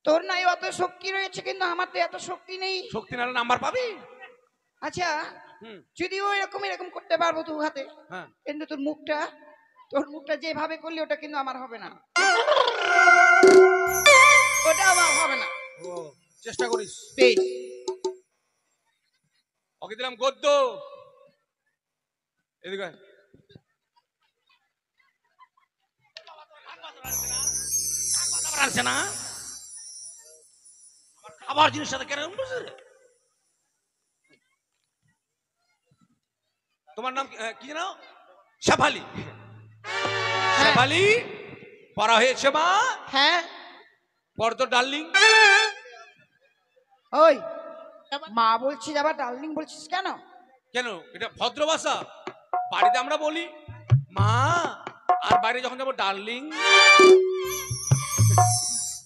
তোর নাই অত শক্তি রয়েছে, কিন্তু আমার তো এত শক্তি নেই। শক্তি নাহলে নাম্বার পাবি। আচ্ছা, হুম, যদিও এরকম করতে পারবো দু হাতে, হ্যাঁ। কিন্তু তোর মুখটা যেভাবে করলি ওটা কিন্তু আমার হবে না, ওটা আমার হবে না। ও, চেষ্টা করিস। বেশ, ওকে দিলাম গদ্য। এদিকে আয়। আনছে না আমার খাবার জিনিস সাথে কেন বুঝে রে? তোমার নাম কি জানো? শেফালি। শেফালি পড়া হয়েছে মা? হ্যাঁ। পড়তো ডার্লিং। ওই মা বলছিস আবার ডার্লিং বলছিস কেন? কেন, এটা ভদ্র ভাষা। বাড়িতে আমরা বলি মা, আর বাইরে যখন যাবো ডার্লিং।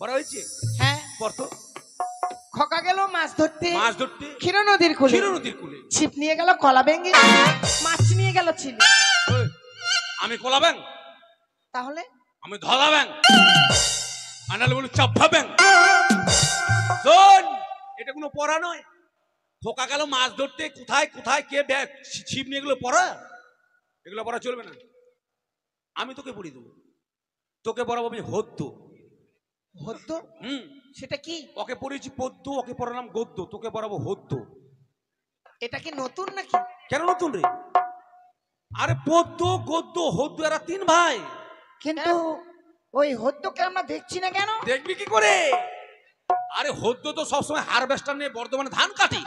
পড়া হয়েছে? হ্যাঁ। পড়তো। খোকা গেল মাছ ধরতে, মাছ ধরতে ক্ষীর নদীর কুলে, ক্ষীর নদীর কুলে। ছিপ নিয়ে গেল কলা ভেঙে, মাছ নিয়ে গেল ছিল। ওই, আমি কলা ব্যাং, তাহলে আমি ধলা ব্যাং, আনালে বলি চাপ্পা ব্যাং। শোন, এটা কোনো পড়া নয়। খোকা গেল মাছ ধরতে, কোথায় কোথায় কে ব্যাগ ছিপ নিয়ে এগুলো পড়া, এগুলো পড়া চলবে না। আমি তোকে পড়িয়ে দেবো, তোকে পড়াবো আমি হদ্য। হদ্য? হুম, সেটা কি? ওকে পড়িয়েছি পদ্য, ওকে পড়ালাম গদ্য, তোকে পড়াবো হদ্য। এটা কি নতুন নাকি? কেন নতুন রে? আরে পদ্য গদ্য হদ্য এরা তিন ভাই। কিন্তু ওই হদ্যকে আমরা দেখছি না কেন? দেখবি কি করে? আরে হদ্য তো সবসময় হারভেস্টার নিয়ে বর্ধমানে ধান কাটি।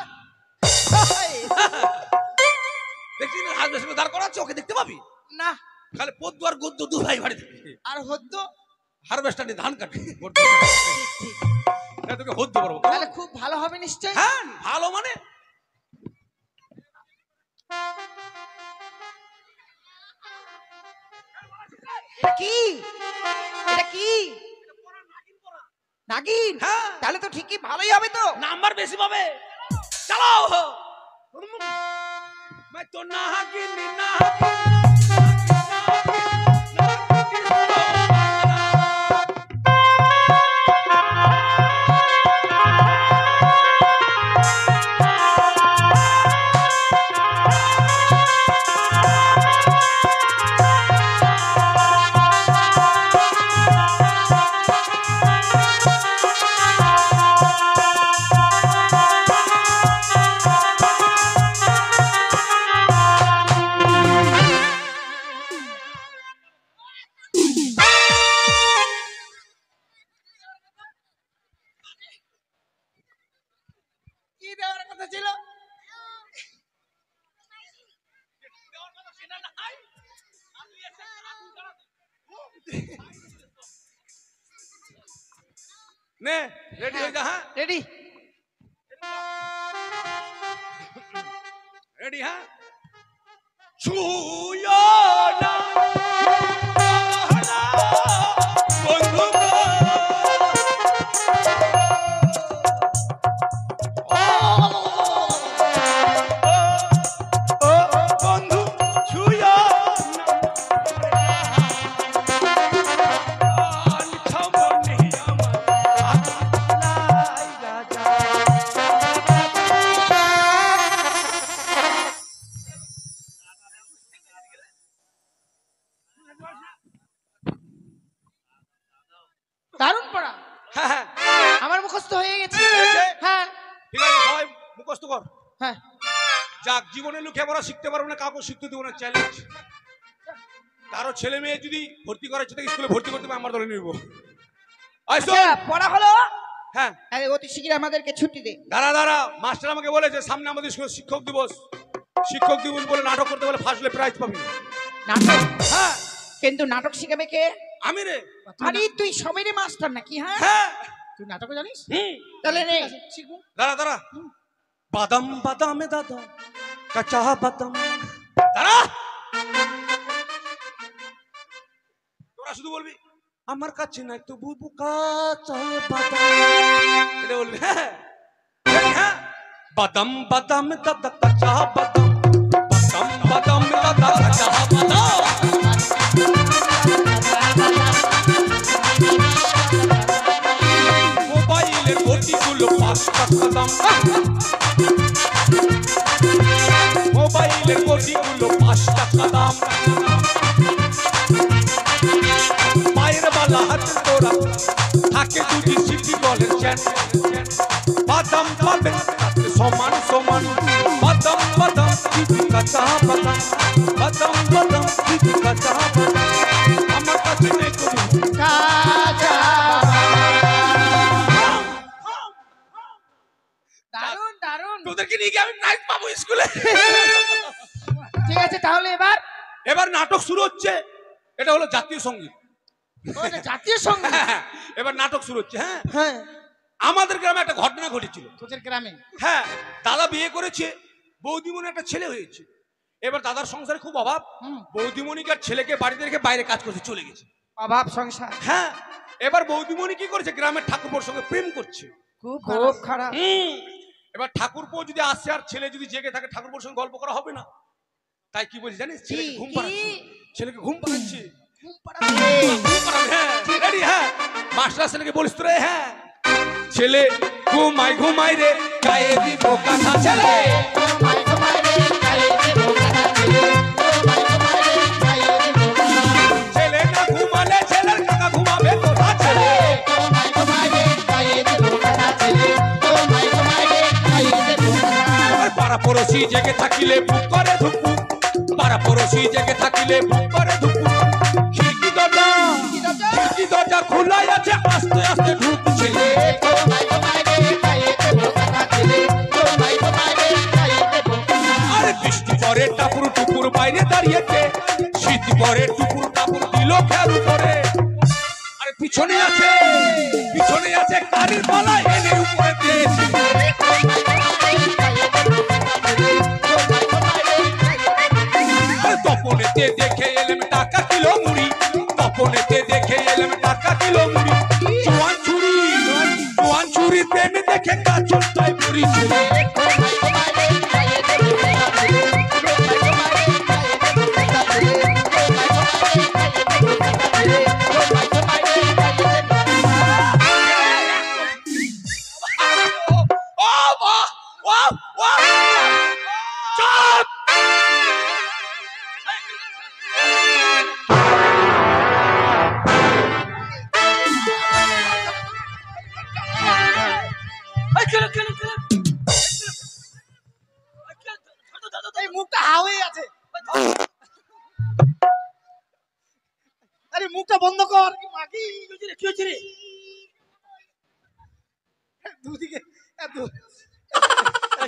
দেখছি না হারভেস্টার ধার করাচ্ছে, ওকে দেখতে পাবি না। খালি পদ্য আর গদ্য দু ভাই বাড়ি দেখবি। আর হদ্য হারভেস্টার নিয়ে ধান কাটি বর্ধমানে। হ্যাঁ, তোকে হদ্য করবো। তাহলে খুব ভালো হবে নিশ্চয়। হ্যাঁ, ভালো মানে এটা কি? এটা কি? নাগিন? হ্যাঁ। তাহলে তো ঠিকই ভালোই হবে তো। নাম্বার বেশি পাবে। চালাও। मैं तो नागिन কি দেওয়ার কথা ছিল? নে রেডি হয়ে যা। হ্যাঁ রেডি? রেডি। হ্যাঁ, ছুঁয়ো না বন্ধু গো, ও বন্ধু ছুঁয়ো না, আনথমনি আমার আলাই রাজা। দারুণ পড়া। হ্যাঁ হ্যাঁ, আমার মুখস্থ হয়ে গেছে। হয়েছে? হ্যাঁ ঠিক আছে, সবাই মুখস্থ কর। হ্যাঁ। যাক, জীবনে লেখাপড়া শিখতে পারবো না, কাউকে শিখতে দেবো না, চ্যালেঞ্জ। কারো ছেলে মেয়ে যদি ভর্তি করাচ্ছে তাকে স্কুলে ভর্তি করতে হবে, আমার দলে নিব। আচ্ছা, পড়া হলো? হ্যাঁ, আরে অতি শীঘ্র আমাদেরকে ছুটি দে। দাঁড়া দাঁড়া, মাস্টার আমাকে বলেছে সামনে আমাদের স্কুলে শিক্ষক দিবস। শিক্ষক দিবস বলে নাটক করতে বলে ফার্স্ট প্রাইজ পাবি। নাটক? হ্যাঁ। কিন্তু নাটক শিখাবে কে? আমি রে। আরে তুই সবাইরে মাস্টার নাকি? হ্যাঁ, হ্যাঁ, তুই নাটক জানিস? হুম। তাহলে রে শিখবো। দাঁড়া দাঁড়া, বাদাম বাদামে দাদা কাঁচা বাদাম। দাঁড়া, তোরা শুধু বলবি আমার কাছে নাই তো বুবু কাঁচা বাদাম, এটা বলবি। হ্যাঁ হ্যাঁ, বাদাম বাদাম দাদা কাঁচা বাদাম, বাদাম বাদাম দাদা কাঁচা বাদাম। ও ভাই থাকে যদি সিটি গলের চ্যান বাদাম পাবেন তাতে সমান সমান বাদাম বাদাম দিদি কাঁচা বাদাম বাদাম বাদাম দিদি কাঁচা বাদাম আমার কাছে নেই কোনো কাঁচা দারুন দারুন। তোদেরকে নিয়ে গিয়ে আমি প্রাইজ পাবো স্কুলে। ঠিক আছে তাহলে এবার এবার নাটক শুরু হচ্ছে। এটা হলো জাতীয় সঙ্গীত। ওটা জাতীয় সঙ্গীত। এবার নাটক শুরু হচ্ছে। হ্যাঁ হ্যাঁ আমাদের গ্রামে একটা ঘটনা ঘটেছিল। তোদের গ্রামে হ্যাঁ দাদা বিয়ে করেছে, বৌদিমণি একটা ছেলে হয়েছে। এবার দাদার সংসারে খুব অভাব, বৌদিমণিকে আর ছেলেকে বাড়িতে রেখে বাইরে কাজ করতে চলে গেছে। অভাব সংসার হ্যাঁ এবার বৌদিমণি কি করেছে, গ্রামের ঠাকুরপোর সঙ্গে প্রেম করছে। খুব খারাপ। এবার ঠাকুরপো যদি আসে আর ছেলে যদি জেগে থাকে, ঠাকুরপোর সঙ্গে গল্প করা হবে না। তাই কি বলছি জানিস, ছেলেকে ঘুম পাড়াচ্ছে। ছেলেকে ঘুম পাড়াচ্ছে। হ্যাঁ রেডি। হ্যাঁ মাস্টার ছেলেকে বলিস তো রে। হ্যাঁ ছেলে ঘুমাই ঘুমাই রে গায়ে দিব কাঁথা ছেলে ছেলে না ঘুমালে ছেলের কাকা ঘুমাবে কোথা ছেলে পাড়া পড়োশি জেগে থাকিলে বুক করে ধুকু পাড়া পড়োশি জেগে থাকিলে বুক করে ধুকু খিড়কি দরজা খোলাই আছে আস্তে আস্তে ঢুকছে আরে বৃষ্টি পরে টাপুর টুকুর বাইরে দাঁড়িয়েছে শীত পরে টুকুর টাপুর দিল ফের উপরে আরে পিছনে আছে কারির পালা এনে উপরে দিয়েছে তপনেতে দেখে এলাম টাকা কিলো মুড়ি তপনেতে দেখে এলাম টাকা কিলো মুড়ি জোয়ান ছুরি প্রেমে দেখে কাচল তাই মুড়ি ছুরি এই মুখটা হাওয়ে আছে। আরে মুখটা বন্ধ কর। কি মাগি কি হচ্ছে রে? দুদিকে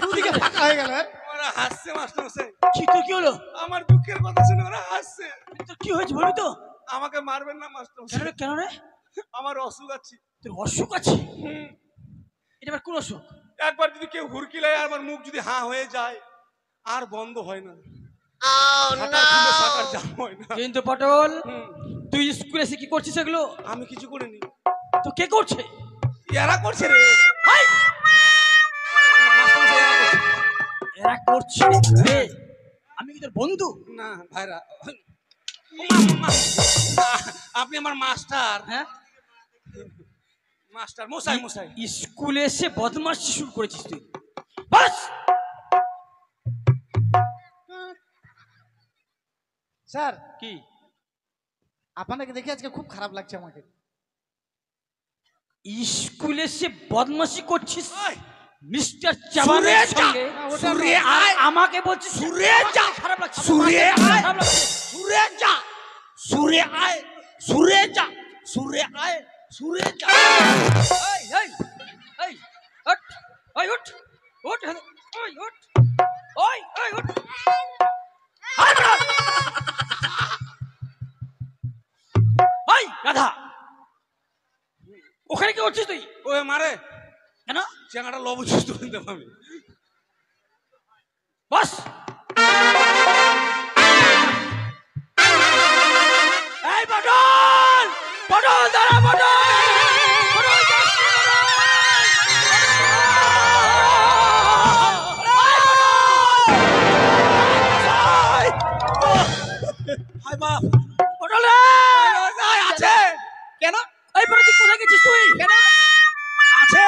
দুদিকে ফাঁকা হয়ে গেল। ওরা হাসছে মাস্টার মশাই। কি তো কি হলো? আমার দুঃখের কথা শুনে ওরা হাসছে। তো কি হয়েছে বলবি তো? আমাকে মারবেন না মাস্টার মশাই। কেন রে? আমার অসুখ আছে। তোর অসুখ আছে? এটা আবার কোন অসুখ? একবার যদি কেউ হুড়কি লাই আমার মুখ যদি হাঁ হয়ে যায় আর বন্ধ হয় না। কিন্তু পটল তুই স্কুলে এসে কি করছিস এগুলো? আমি কিছু করিনি। তো কে করছে? এরা করছে রে। এরা করছে রে। আমি কি তোর বন্ধু? না ভাইরা, আপনি আমার মাস্টার। হ্যাঁ মাস্টার মশাই মশাই স্কুলে এসে বদমাশি শুরু করেছিস তুই। বাস স্যার কি আপনাকে দেখে আজকে খুব খারাপ লাগছে আমাকে। স্কুলে এসে বদমাশি করছিস মিস্টার সুরে চাবানের যা, সঙ্গে? সুরে আর আয়। আমাকে বলছিস সুরে যা, খারাপ লাগছে? সুরে আয়। খারাপ লাগছে? সুরে যা, সুরে আয়, সুরে যা, সুরে আয়, সুরে যা। এই এই এই হট ওই হট হট ওই হট ওই ওই হট ওই গাধা ওখানে কি করছিস তুই? ও মারে কেন? চেঙ্গাটা লব চুষ্ট করতে পারবি। বস এই পটল পটল দাঁড়া পটল আছে কেন? এই পরে তুই কোথায় গেছিস তুই? কেন আছে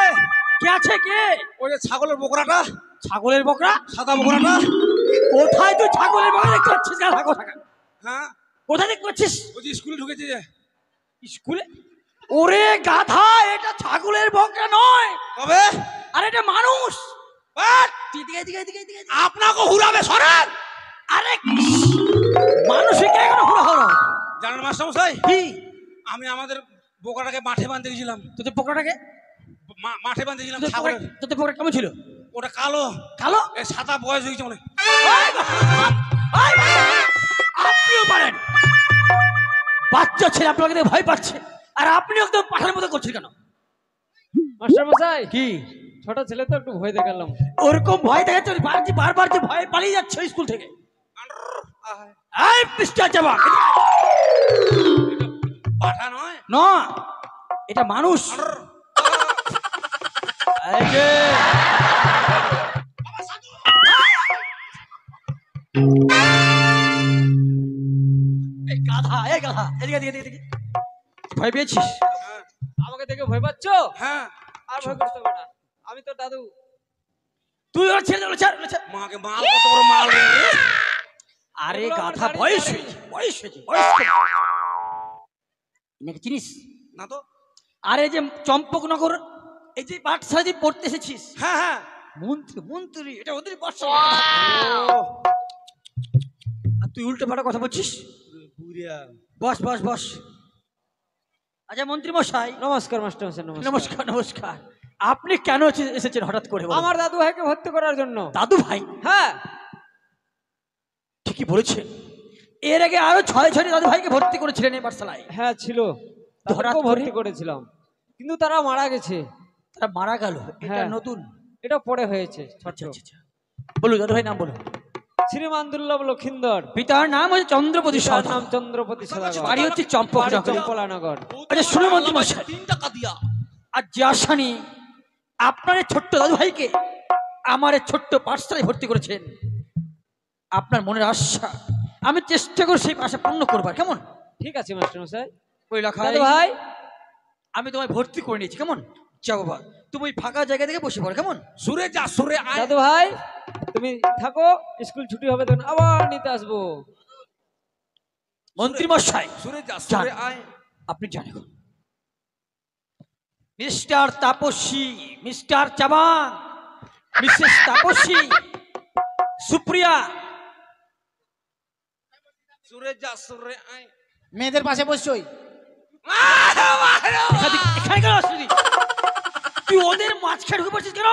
কে আছে কে? ওই যে ছাগলের বকরাটা, ছাগলের বকরা? সাদা বকরাটা। কোথায় তুই ছাগলের বকরা দেখতে পাচ্ছিস? গাধা কোথাকার? হ্যাঁ কোথায় দেখতে পাচ্ছিস? ওই যে স্কুলে ঢুকেছে যে। স্কুলে? ওরে গাধা, এটা ছাগলের বকরা নয়, তবে আর এটা মানুষ। বাট এদিকে, এদিকে, এদিকে, এদিকে, এদিকে। আপনাকে হুরাবে সরান। আরে মানুষে কে এখন হুড়া হলো? জানেন মাস্টার মশাই, কি আমি আমাদের বোকাটাকে মাঠে বাঁধতে গেছিলাম। তোদের পোকরাটাকে, মাঠে বাঁধতে গেছিলাম ছাগলের। তোদের পোকরা কেমন ছিল? ওটা কালো, কালো? এই সাদা বয়স হয়েছে মনে। আপনিও পারেন? বাচ্চা ছেলে আপনাকে দেখে ভয় পাচ্ছে, আর আপনি একদম পাঠার মতো করছেন কেন? মাস্টার মশাই, কি ছোট ছেলে তো একটু ভয় দেখালাম। ওরকম ভয় দেখাচ্ছে? বারবার যে ভয় পালিয়ে যাচ্ছে স্কুল থেকে। এই মিস্টার জওয়ান, পাঠা নয়, না এটা মানুষ। এই যে এই গাধা, এই গাধা, এদিকে, এদিকে, এদিকে, এদিকে। ভয় পেয়েছিস? আমাকে দেখে ভয় পাচ্ছ? হ্যাঁ আর ভয় করতে হবে না, আমি তো দাদু। তুই ওরা ছেড়ে দে, ওরা ছাড়, ওরা ছাড়। মাকে মাল কত বড় মাল রে। আরে ওগুলো আমার গাধা, দাঁড়িয়ে বয়স দাঁড়িয়ে। হয়েছে, বয়স হয়েছে, বয়স হয়েছে। নাকি চিনিস? না তো। আরে যে চম্পকনগর, এই যে পাঠশালা যে পড়তে এসেছিস, হ্যাঁ হ্যাঁ, মন্ত্রী, মন্ত্রী, এটা ওদের বর্ষা। আর তুই উল্টো পাল্টা কথা বলছিস। বুড়িয়া বস, বস, বস। আচ্ছা মন্ত্রী মশাই, নমস্কার মাস্টার মশাই, নমস্কার। নমস্কার, নমস্কার। আপনি কেন এসেছেন হঠাৎ করে? বলুন। আমার দাদু ভাইকে ভর্তি করার জন্য। দাদু ভাই? হ্যাঁ, ঠিকই বলেছেন। এর আগে আরো 6 দাদু ভাইকে ভর্তি করেছিলেন এই পাঠশালায়। হ্যাঁ ছিল, হঠাৎ তাদেরকেও করে? ভর্তি করেছিলাম, কিন্তু তারা মারা গেছে। তারা মারা গেল, এটা হ্যাঁ। নতুন। এটা পরে হয়েছে। আচ্ছা, আচ্ছা, আচ্ছা। বলুন দাদু ভাই নাম বলুন। শ্রীমান দুর্লভ লক্ষিন্দর, পিতার নাম হচ্ছে চন্দ্রপতি তার সরকার, নাম চন্দ্রপতি সদাগর, বাড়ি হচ্ছে বাড়ি চম্পকনগর। চম্পলানগর। আচ্ছা শুনুন মন্ত্রী মশাই, 3 টাকা দিয়া। আর যে আসানি আপনার এই ছোট্ট দাদু ভাইকে আমার এই ছোট্ট পাঠশালায় ভর্তি করেছেন, আপনার মনের আশা আমি চেষ্টা করে সেই আশা পূর্ণ করবার, কেমন? ঠিক আছে মাস্টার মশাই। ওই লেখা দাদু ভাই, আমি তোমায় ভর্তি করে নিয়েছি, কেমন? যাও বাবা, তুমি ওই ফাঁকা জায়গা থেকে বসে পড়ো, কেমন? সুরে যা, সুরে আয়। দাদু ভাই তুমি থাকো, স্কুল ছুটি হবে তখন আবার নিতে আসবো। মন্ত্রী মশাই, সুরে যা, সুরে আয়। আপনি জানেন mister Tapasi, mister Chaban, Mrs Tapasi, Supriya, সুরে যা, সুরে আয়। মেয়েদের পাশে বসছই। এখানে কেন আসলি? তুই ওদের মাঝখানে ঢুকে পড়ছিস কেন?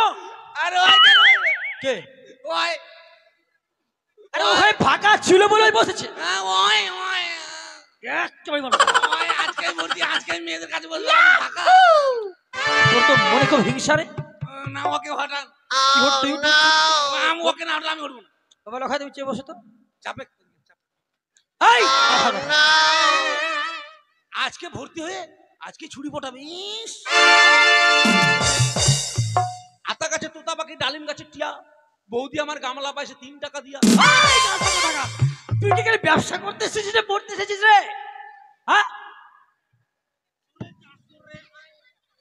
আরে ওই কেন? কে? ওই আরে ওখানে ফাঁকা ছিল বলে ওই বসেছে। ওই ওই একদমই বলো। ওই আজকে ভর্তি, আজকে মেয়েদের কাছে বলবো আমি ঢাকা। তোর তো মনে খুব হিংসা রে। না ওকে হঠাৎ কি হট তুই? আমি ওকে না হলে আমি উঠবো না। বাবা লখাই তুমি চেয়ে বসো তো। চাপে এই আজকে ভর্তি হয়ে আজকে ছুরি পটাবে। ইস, আতা গাছে তোতা পাখি, ডালিম গাছে টিয়া, বৌদি আমার গামলা পাইছে 3 টাকা দিয়া। তুই কি এখানে ব্যবসা করতে এসেছিস রে, পড়তে এসেছিস রে? হ্যাঁ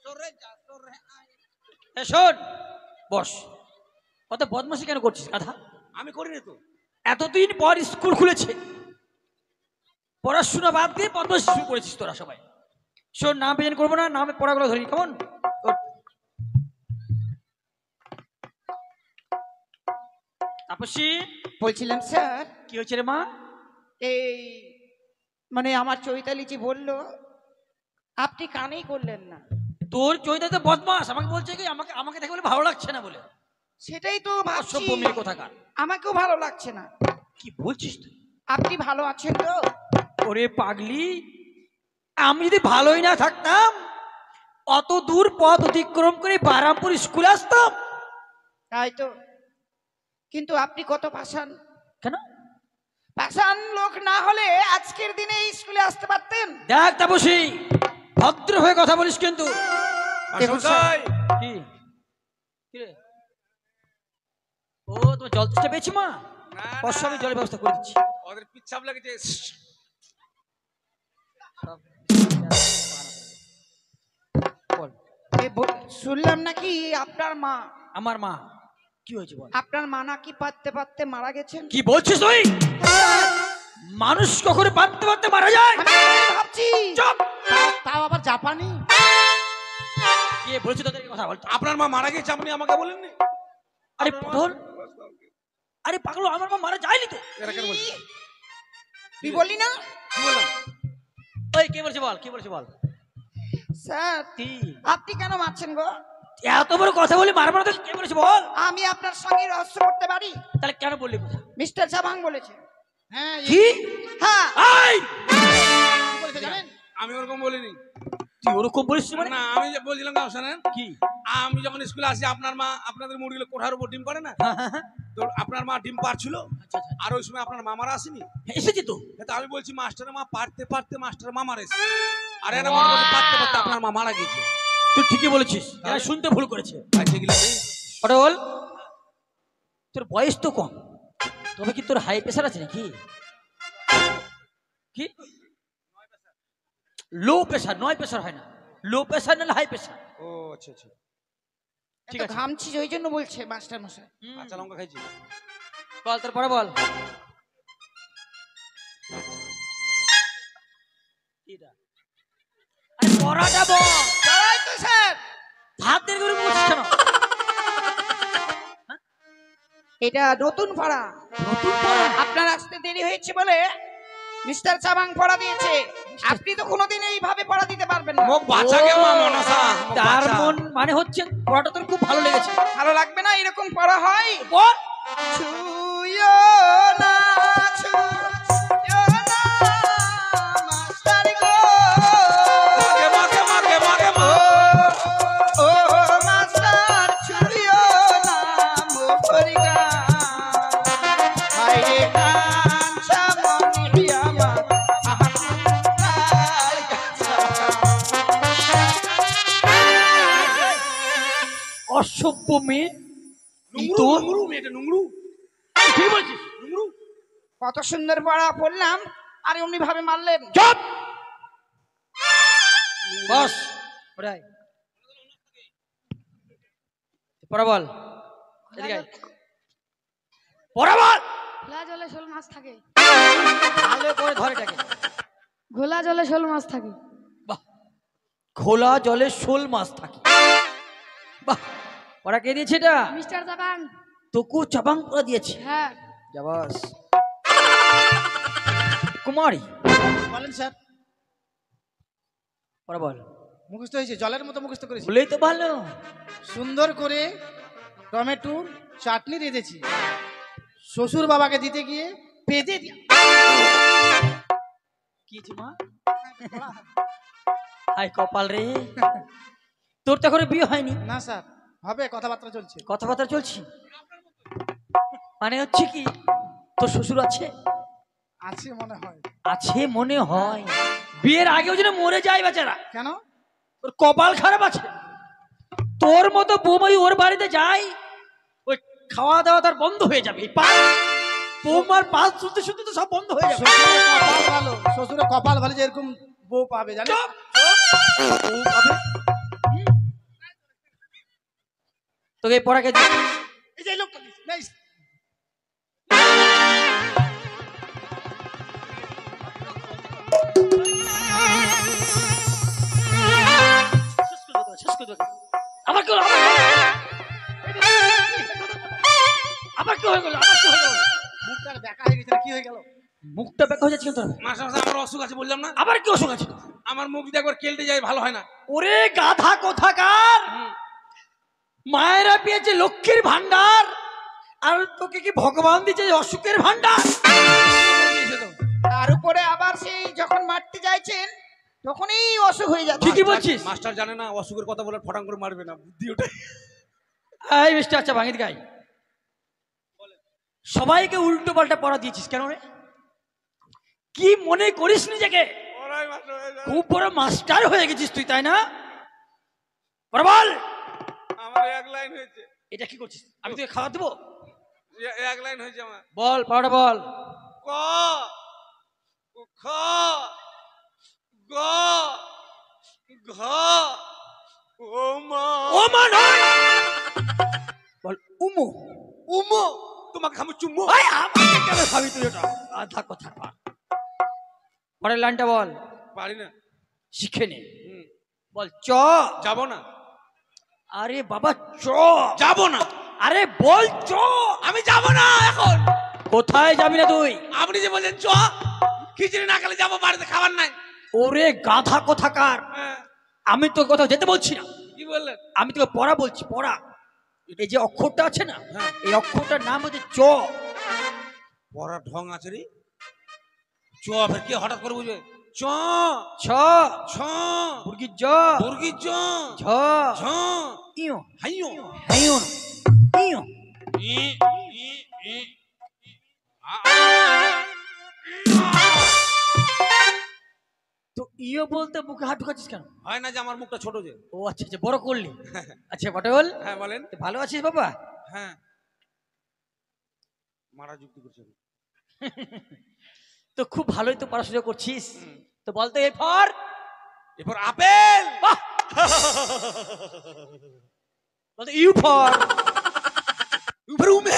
সুরে যা, সুরে আয়। এ শোন, বস। কত বদমাশি কেন করছিস গাধা? আমি করিনি তো। এতদিন পর স্কুল খুলেছে, পড়াশোনা বাদ দিয়ে বদমাশি শুরু করেছিস তোরা সবাই। শোন, নাম প্রেজেন্ট করবো না, নামে পড়াগুলো ধরি, কেমন? তাপসী, বলছিলাম স্যার, কি হয়েছে রে মা? এই মানে আমার চৈতালিজি বলল আপনি কানেই করলেন না। তোর চৈতা তো বদমাস, আমাকে বলছে কি আমাকে আমাকে দেখে বলে ভালো লাগছে না বলে। সেটাই তো ভাবছি, অসভ্য মেয়ে কোথাকার। আমাকেও ভালো লাগছে না। কি বলছিস তুই? আপনি ভালো আছেন তো? ওরে পাগলি, আমি যদি ভালোই না থাকতাম অত দূর পথ অতিক্রম করে বারামপুর স্কুলে আসতাম? তাই তো, কিন্তু আপনি কত পাষাণ। কেন? পাষাণ লোক না হলে আজকের দিনে এই স্কুলে আসতে পারতেন। দেখ তাপসী, ভদ্র হয়ে কথা বলিস কিন্তু। দেখুন স্যার, কি কি রে? ও তোমার জল তেষ্টা পেয়েছি মা, অবশ্য আমি জলের ব্যবস্থা করে দিচ্ছি। ওদের পিচ্ছাপ লেগেছে। বল। শুনলাম নাকি আপনার মা, আমার মা কি হয়েছে বল? আপনার মা নাকি পাততে পাততে মারা গেছেন। কি বলছিস তুই? মানুষ কখনো পারতে পারতে মারা যায়? আমি ভাবছি চুপ! তাও আবার জাপান জানি। কে বলেছে তোদের কথা বলতো? আপনার মা মারা গেছে আপনি আমাকে বলেননি? আরে পটল, আরে পাগল, আমার মা মারা যায়নি তো। এরা কেন বলছে? তুই বললি না? কি বললাম? ওই কে বলছে বল, কি বলছে বল। স্যার কি আপনি কেন মারছেন গো? এত বড় কথা বলে মারবো না তো? কে বলেছে বল। আমি আপনার সঙ্গে রহস্য করতে পারি। তাহলে কেন বললি কথা? মিস্টার চাবাং বলেছে। হ্যাঁ কি? হ্যাঁ এই কি বলেছে জানেন? আমি ওরকম বলিনি। তুই ওরকম বলিস মানে? না আমি যে বলছিলাম না শোনেন, কি? আমি যখন স্কুলে আসি আপনার মা আপনাদের মুরগিগুলো কোঠার উপর ডিম পারে না, তো আপনার মা ডিম পারছিল। আচ্ছা আচ্ছা, আর ওই সময় আপনার মামারা আসেনি। এসেছি তো। তা আমি বলছি মাস্টারের মা পারতে পারতে মাস্টার মামার এসে, আর এরা মনে করছে পারতে পারতে আপনার মা মারা গেছে। তুই ঠিকই বলেছিস, এরা শুনতে ভুল করেছে। আচ্ছা গেলে পটল, তোর বয়স তো কম, তবে কি তোর হাই প্রেশার আছে নাকি? কি? লো প্রেশার, নয় প্রেশার হয় না, লো প্রেশার না হাই প্রেশার। ও আচ্ছা আচ্ছা। ঠিক এত আছে। ঘামছিস ওই জন্য বলছে মাস্টার মশাই। আচ্ছা লঙ্কা খাইছি। বল তোর পরে বল। আরে পড়াটা বল। তাই তো স্যার। ভাত দেরি করে বলছিস কেন? এটা নতুন পড়া। নতুন পড়া? আপনার আসতে দেরি হয়েছে বলে মিস্টার চাবাং পড়া দিয়েছে। আপনি তো কোনোদিন এইভাবে পড়া দিতে পারবেন না। মুখ বাচ্চাকে মা মনসা মুখ তার বাচ্চা। মন মানে হচ্ছে পড়াটা তোর খুব ভালো লেগেছে। ভালো লাগবে না এরকম পড়া হয়? বল। ছুঁয়ো না, ছুঁয়ো না, মাস্টার গো। মাকে মাকে মাকে মা। ও মাস্টার ছুঁয়ো না, মোহরি গান। হায়রে কাঞ্চা মনি আমার, আপনার কাছে। অসভ্য মেয়ে। নুংরু তোর নুংরু মেয়েটা নুংরু। ঠিক বলছিস। নুংরু। কত সুন্দর পড়া পড়লাম আর এমনি ভাবে মারলেন। চুপ। বস ওরাই পড়া বল। এদিকে আয়। পড়া বল। ঘোলা জলে শোল মাছ থাকে। ভালো করে ধরে এটাকে। ঘোলা জলে শোল মাছ থাকে। বাহ, খোলা জলে শোল মাছ থাকে। বাহ, পড়া কে দিয়েছে এটা? মিস্টার চাবাং। তোকু চাবাং পড়া দিয়েছে। হ্যাঁ। যাবাস। কুমারী বলেন স্যার। পড়া বল। মুখস্থ হয়েছে, জলের মতো মুখস্থ করেছি। বলেই তো ভালো। সুন্দর করে টমেটোর চাটনি রেঁধেছি, শ্বশুর বাবাকে দিতে গিয়ে পেঁদে দিয়া। কি মা? হাই কপাল রে, তোর তো এখনো বিয়ে হয়নি। না স্যার, হবে, কথাবার্তা চলছে। কথাবার্তা চলছি, মানে হচ্ছে কি তোর শ্বশুর আছে? আছে মনে হয়। আছে মনে হয়। বিয়ের আগেও যেন মরে যায় বেচারা। কেন? তোর কপাল খারাপ আছে। তোর মতো বৌমাই ওর বাড়িতে যায়, ওই খাওয়া দাওয়া তার বন্ধ হয়ে যাবে। বৌমার পাল শুনতে শুনতে তো সব বন্ধ হয়ে যাবে। শ্বশুরের কপাল ভালো, শ্বশুরের কপাল ভালো যে এরকম বউ পাবে, জানেন? চুপ, চুপ। বউ পাবে? তোকে এই পড়াকে এই যে এই লোকটা নেই। আবার কি হলো? আবার কি হয়ে গেল? আবার কি হয়ে গেল? মুখটা বেঁকা হয়ে গেছে, কি হয়ে গেল? মুখটা বেঁকা হয়ে যাচ্ছে কিন্তু। মাসে মাসে আমার অসুখ আছে বললাম না? আবার কি অসুখ আছে? আমার মুখ দিয়ে একবার কেলতে যায় ভালো হয় না। ওরে গাধা কোথাকার, মায়েরা পেয়েছে লক্ষ্মীর ভান্ডার, আর তোকে কি ভগবান দিয়েছে অসুখের ভান্ডার? তার উপরে আবার সেই যখন মারতে যাইছেন তখনই অসুখ হয়ে যাচ্ছে। ঠিকই বলছিস। মাস্টার জানে না অসুখের কথা বলে ফটাং করে মারবে না, বুদ্ধি ওটাই। এই মিস্টার আচ্ছা ভাঙিত গাই, সবাইকে উল্টো পাল্টা পড়া দিয়েছিস কেন রে? কি মনে করিস নিজেকে খুব বড় মাস্টার হয়ে গেছিস তুই, তাই না? পড়া বল। আমার এক লাইন হয়েছে। এটা কি করছিস? আমি তোকে খাওয়া দেবো? এক লাইন হয়েছে আমার। বল পড়াটা বল। ক খ গ ঘ ও মা। ও মা নয়, বল উমো। উমো। তোমাকে খাবো চুম্বো। ওই আমাকে কেন খাবি তুই? ওটা আধা কথা কর। পরের লাইনটা বল। পারি না। শিখে নে। বল চ। যাবো না, আরে বাবা চ। যাবো না, আরে বল চ। আমি যাবো না এখন। কোথায় যাবি না তুই? আপনি যে বলছেন চ, খিচুড়ি না খেলে যাবো, বাড়িতে খাবার নাই। ওরে গাধা কোথাকার, হ্যাঁ, আমি তো কোথাও যেতে বলছি না, কি বললেন? আমি তোকে পড়া বলছি, পড়া। এই যে অক্ষরটা আছে না, হ্যাঁ। এই অক্ষরটার নাম হচ্ছে চ। পড়ার ঢং আছে রে। চ ফের কি হঠাৎ করে বুঝবে? চ ছ ছ মুরগির জ, মুরগির জ ঝ ঝ ইও হাইয়ো হাইও ইও। ই ই ই তো ইও বলতে মুখে হাত ঢুকাচ্ছিস কেন? হয় না যে আমার মুখটা ছোট যে। ও আচ্ছা আচ্ছা, বড় করলি। আচ্ছা পটল, হ্যাঁ বলেন। তুই ভালো আছিস বাবা? হ্যাঁ, মারা যুক্তি করছে। তো খুব ভালোই তো পড়াশোনা করছিস। তো বলতো এরপর এরপর আপেল। বাহ, বলতো ইউ ফর। এরপর উমে।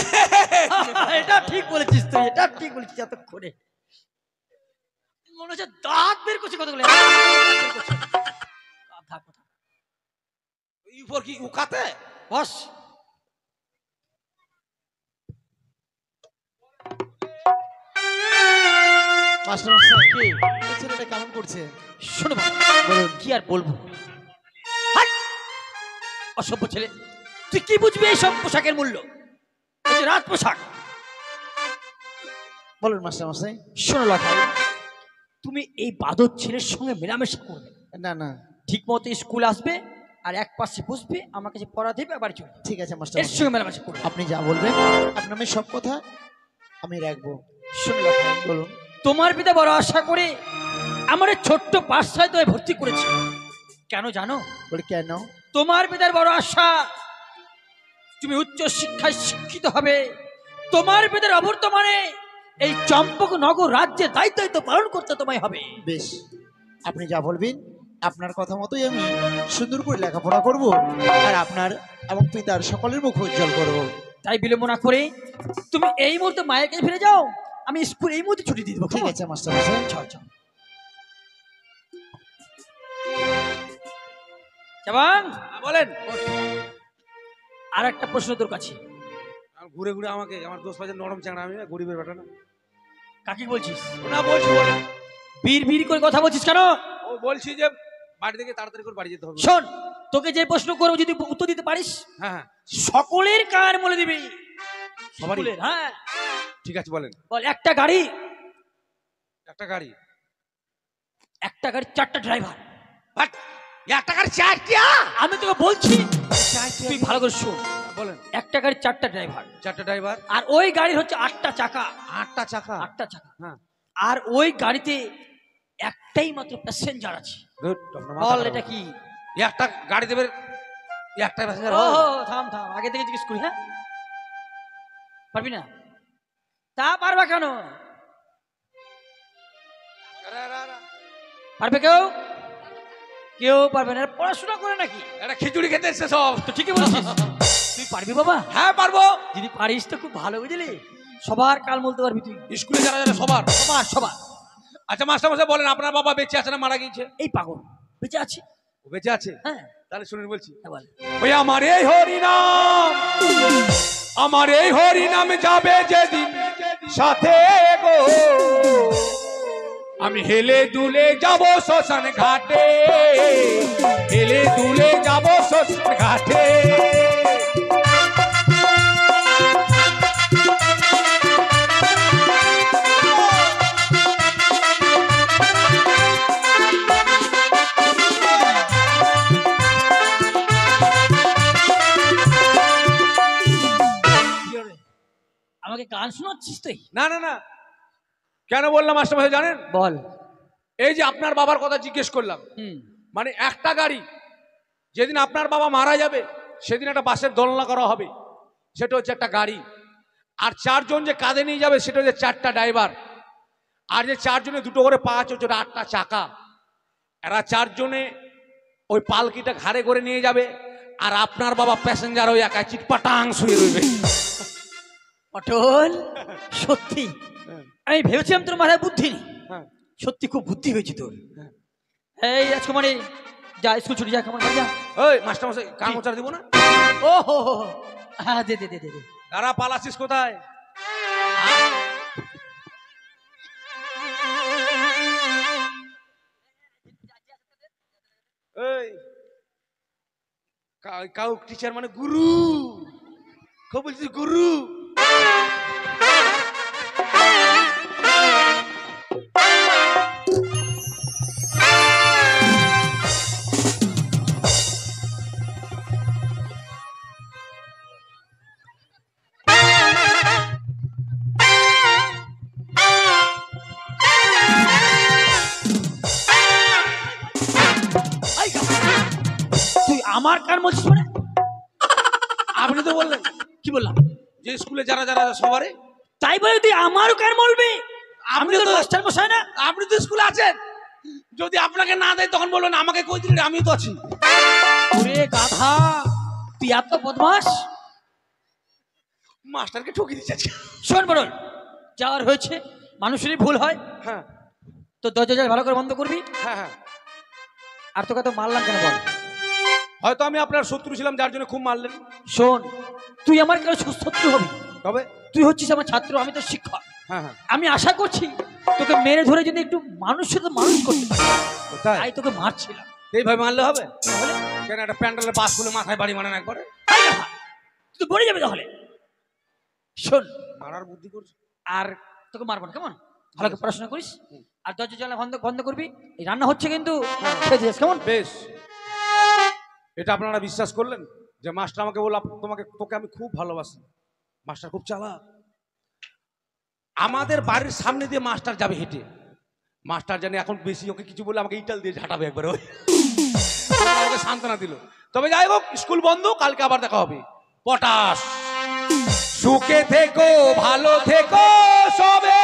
এটা ঠিক বলেছিস তুই, এটা ঠিক বলেছিস। এতক্ষণে মনে হচ্ছে দাঁত বের করছে কতগুলো। কথা কথা এরপর কি উকাতে? বস। মাস্টারমশাই কি এই ছেলেটা কেমন করছে? শোনো বলুন, কি আর বলবো। হাট! অসভ্য ছেলে, তুই কি বুঝবি এইসব পোশাকের মূল্য? এই যে রাত পোশাক। বলুন মাস্টারমশাই। শোনো লখাই, তুমি এই বাদর ছেলের সঙ্গে মেলামেশা করবে না না, ঠিক মতো স্কুল আসবে আর এক পাশে বসবে, আমার কাছে পড়া দেবে, আবার চলে যাবে। ঠিক আছে এর মাস্টারমশাই, সঙ্গে মেলামেশা করবে। আপনি যা বলবেন আপনার আমি সব কথা আমি রাখবো। শোনো লখাই, বলুন। তোমার পিতা বড় আশা করে আমার এই ছোট্ট পাঠশালায় তোমায় ভর্তি করেছে। কেন জানো? বলি কেন? তোমার পিতার বড় আশা তুমি উচ্চ শিক্ষায় শিক্ষিত হবে, তোমার পিতার অবর্তমানে এই চম্পকনগর রাজ্যের দায়িত্ব পালন করতে তোমায় হবে। বেশ, আপনি যা বলবেন আপনার কথা মতোই আমি সুন্দর করে লেখাপড়া করব আর আপনার এবং পিতার সকলের মুখ উজ্জ্বল করব। তাই বিলম্ব না করে তুমি এই মুহূর্তে মায়ের কাছে ফিরে যাও, আমি স্কুল এই মুহূর্তে ছুটি দিয়ে দেবো। ঠিক আছে মাস্টারমশাই। চল চল। জবান বলেন। আর একটা প্রশ্ন তোর কাছে। ঘুরে ঘুরে আমাকে আমার দোষ পাচ্ছে নরম চাংড়া, আমি গরিবের বেটা না। কাকে বলছিস? না বলছি বলেন। বীর করে কথা বলছিস কেন? ও বলছি যে বাড়ি থেকে তাড়াতাড়ি করে বাড়ি যেতে হবে। শোন, তোকে যে প্রশ্ন করবো যদি উত্তর দিতে পারিস, হ্যাঁ হ্যাঁ, সকলের কার বলে দিবি। সবারই? সকলের, হ্যাঁ। ঠিক আছে বলেন। বল, একটা গাড়ি একটা গাড়ি, একটা গাড়ি চারটা ড্রাইভার। বাট একটা গাড়ি চারটা? আমি তোকে বলছি, তুই ভালো করে শোন। বলেন। একটা গাড়ি চারটা ড্রাইভার, চারটা ড্রাইভার, আর ওই গাড়ির হচ্ছে আটটা চাকা। আটটা চাকা? আটটা চাকা। হ্যাঁ। আর ওই গাড়িতে একটাই মাত্র প্যাসেঞ্জার আছে। গুড। বল এটা কি? একটা গাড়ি দেবে, একটা প্যাসেঞ্জার? ও থাম থাম, আগে থেকে জিজ্ঞেস করি। হ্যাঁ, পারবি না? তা পারবা কেন? পারবে কেউ? কেউ পারবে না। পড়াশোনা করে নাকি? এটা খিচুড়ি খেতে এসছে সব। তো ঠিকই বলছিস। তুই পারবি বাবা? হ্যাঁ পারবো। যদি পারিস তো খুব ভালো, বুঝলি? সবার কাল বলতে পারবি তুই। স্কুলে যারা যারা সবার সবার সবার। আচ্ছা মাস্টার মশাই বলেন, আপনার বাবা বেঁচে আছে না মারা গিয়েছে? এই পাগল বেঁচে আছে। ও বেঁচে আছে? হ্যাঁ, তাহলে শুনুন বলছি। বল। ওই আমার এই হরি নাম, আমার এই হরি নাম যাবে যেদিন সাথে গো, আমি হেলে দুলে যাব শ্মশান ঘাটে, হেলে দুলে যাব শ্মশান ঘাটে। আমাকে গান শোনাচ্ছিস তুই? না না না, কেন বললাম মাস্টার মশাই জানেন? বল। এই যে আপনার বাবার কথা জিজ্ঞেস করলাম, মানে একটা গাড়ি যেদিন আপনার বাবা মারা যাবে সেদিন একটা বাসের দোলনা করা হবে, সেটা হচ্ছে একটা গাড়ি। আর চারজন যে কাঁধে নিয়ে যাবে সেটা হচ্ছে চারটা ড্রাইভার। আর যে চারজনে দুটো করে পা আছে ওটা আটটা চাকা। এরা চারজনে ওই পালকিটা ঘাড়ে করে নিয়ে যাবে, আর আপনার বাবা প্যাসেঞ্জার ওই একা চিটপাটাং শুয়ে রইবে। পটল, সত্যি আমি ভেবেছিলাম তোর মাথায় বুদ্ধি নেই, হ্যাঁ। সত্যি খুব বুদ্ধি হয়েছে তোর। এই রাজকুমারী, যা স্কুল ছুটি যা, কেমন যা। ওই মাস্টার মশাই কান মোচার দিব না? ও হো হো হো। হ্যাঁ দে দে দে দে দে। দাঁড়া, পালাচ্ছিস কোথায়? এই কাউ টিচার মানে গুরু, কেউ বলছিস গুরু। তুই আমার কান বলছিস মানে? আপনি তো বললেন, কি বললাম? যে স্কুলে যারা যারা সবারই, তাই বলে তুই আমারও কান বলবি? আমি তো তো- মাস্টার মশাই না? আপনি তো স্কুলে আছেন, যদি আপনাকে না দেয় তখন বলবেন আমাকে কই দিলেন, আমি তো আছি। ওরে গাধা, তুই এত বদমাস! মাস্টারকে ঠকিয়ে দিচ্ছে। শোন বরণ, যাওয়ার হয়েছে, মানুষেরই ভুল হয়। হ্যাঁ তো দরজা ভালো করে বন্ধ করবি। হ্যাঁ হ্যাঁ, আর তোকে তো মারলাম কেন বল? হয়তো আমি আপনার শত্রু ছিলাম যার জন্য খুব মারলেন। শোন, তুই আমার কাছে শত্রু হবি, তবে তুই হচ্ছিস আমার ছাত্র, আমি তো শিক্ষক। হ্যাঁ হ্যাঁ, আমি আশা করছি তোকে মেরে ধরে যদি একটু মানুষের তো মানুষ করতে পারি, কোথায় তাই তোকে মারছিলাম। এইভাবে মারলে হবে? তাহলে কেন একটা প্যান্ডেলের বাস খুলে মাথায় বাড়ি মারেন একবারে? আই গাধা, তুই তো মরে যাবে তাহলে। শোন, মারার বুদ্ধি করছে। আর তোকে মারবো না, কেমন? ভালো করে পড়াশোনা করিস, আর দরজা জানলা বন্ধ বন্ধ করবি। এই রান্না হচ্ছে কিন্তু, খেয়ে যাস, কেমন? বেশ, এটা আপনারা বিশ্বাস করলেন যে মাস্টার আমাকে বলল তোকে আমি খুব ভালোবাসি। মাস্টার খুব চালাক। আমাদের বাড়ির সামনে দিয়ে মাস্টার যাবে হেঁটে, মাস্টার জানে এখন বেশি ওকে কিছু বলে আমাকে ইটাল দিয়ে ঝাঁটাবে একবারে। ওই আমাকে সান্ত্বনা দিল। তবে যাই হোক, স্কুল বন্ধ, কালকে আবার দেখা হবে। পটাশ, সুখে থেকো, ভালো থেকো সবে,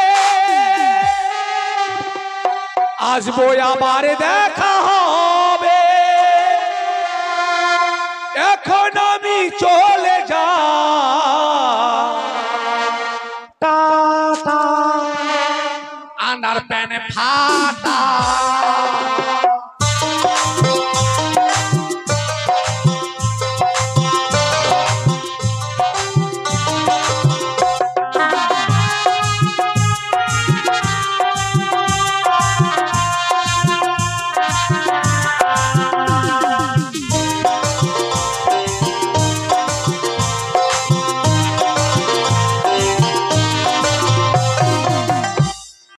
আসবো আবার দেখা হবে। এখন আমি চলে যা, টাটা, আন্ডার প্যানে ফাটা।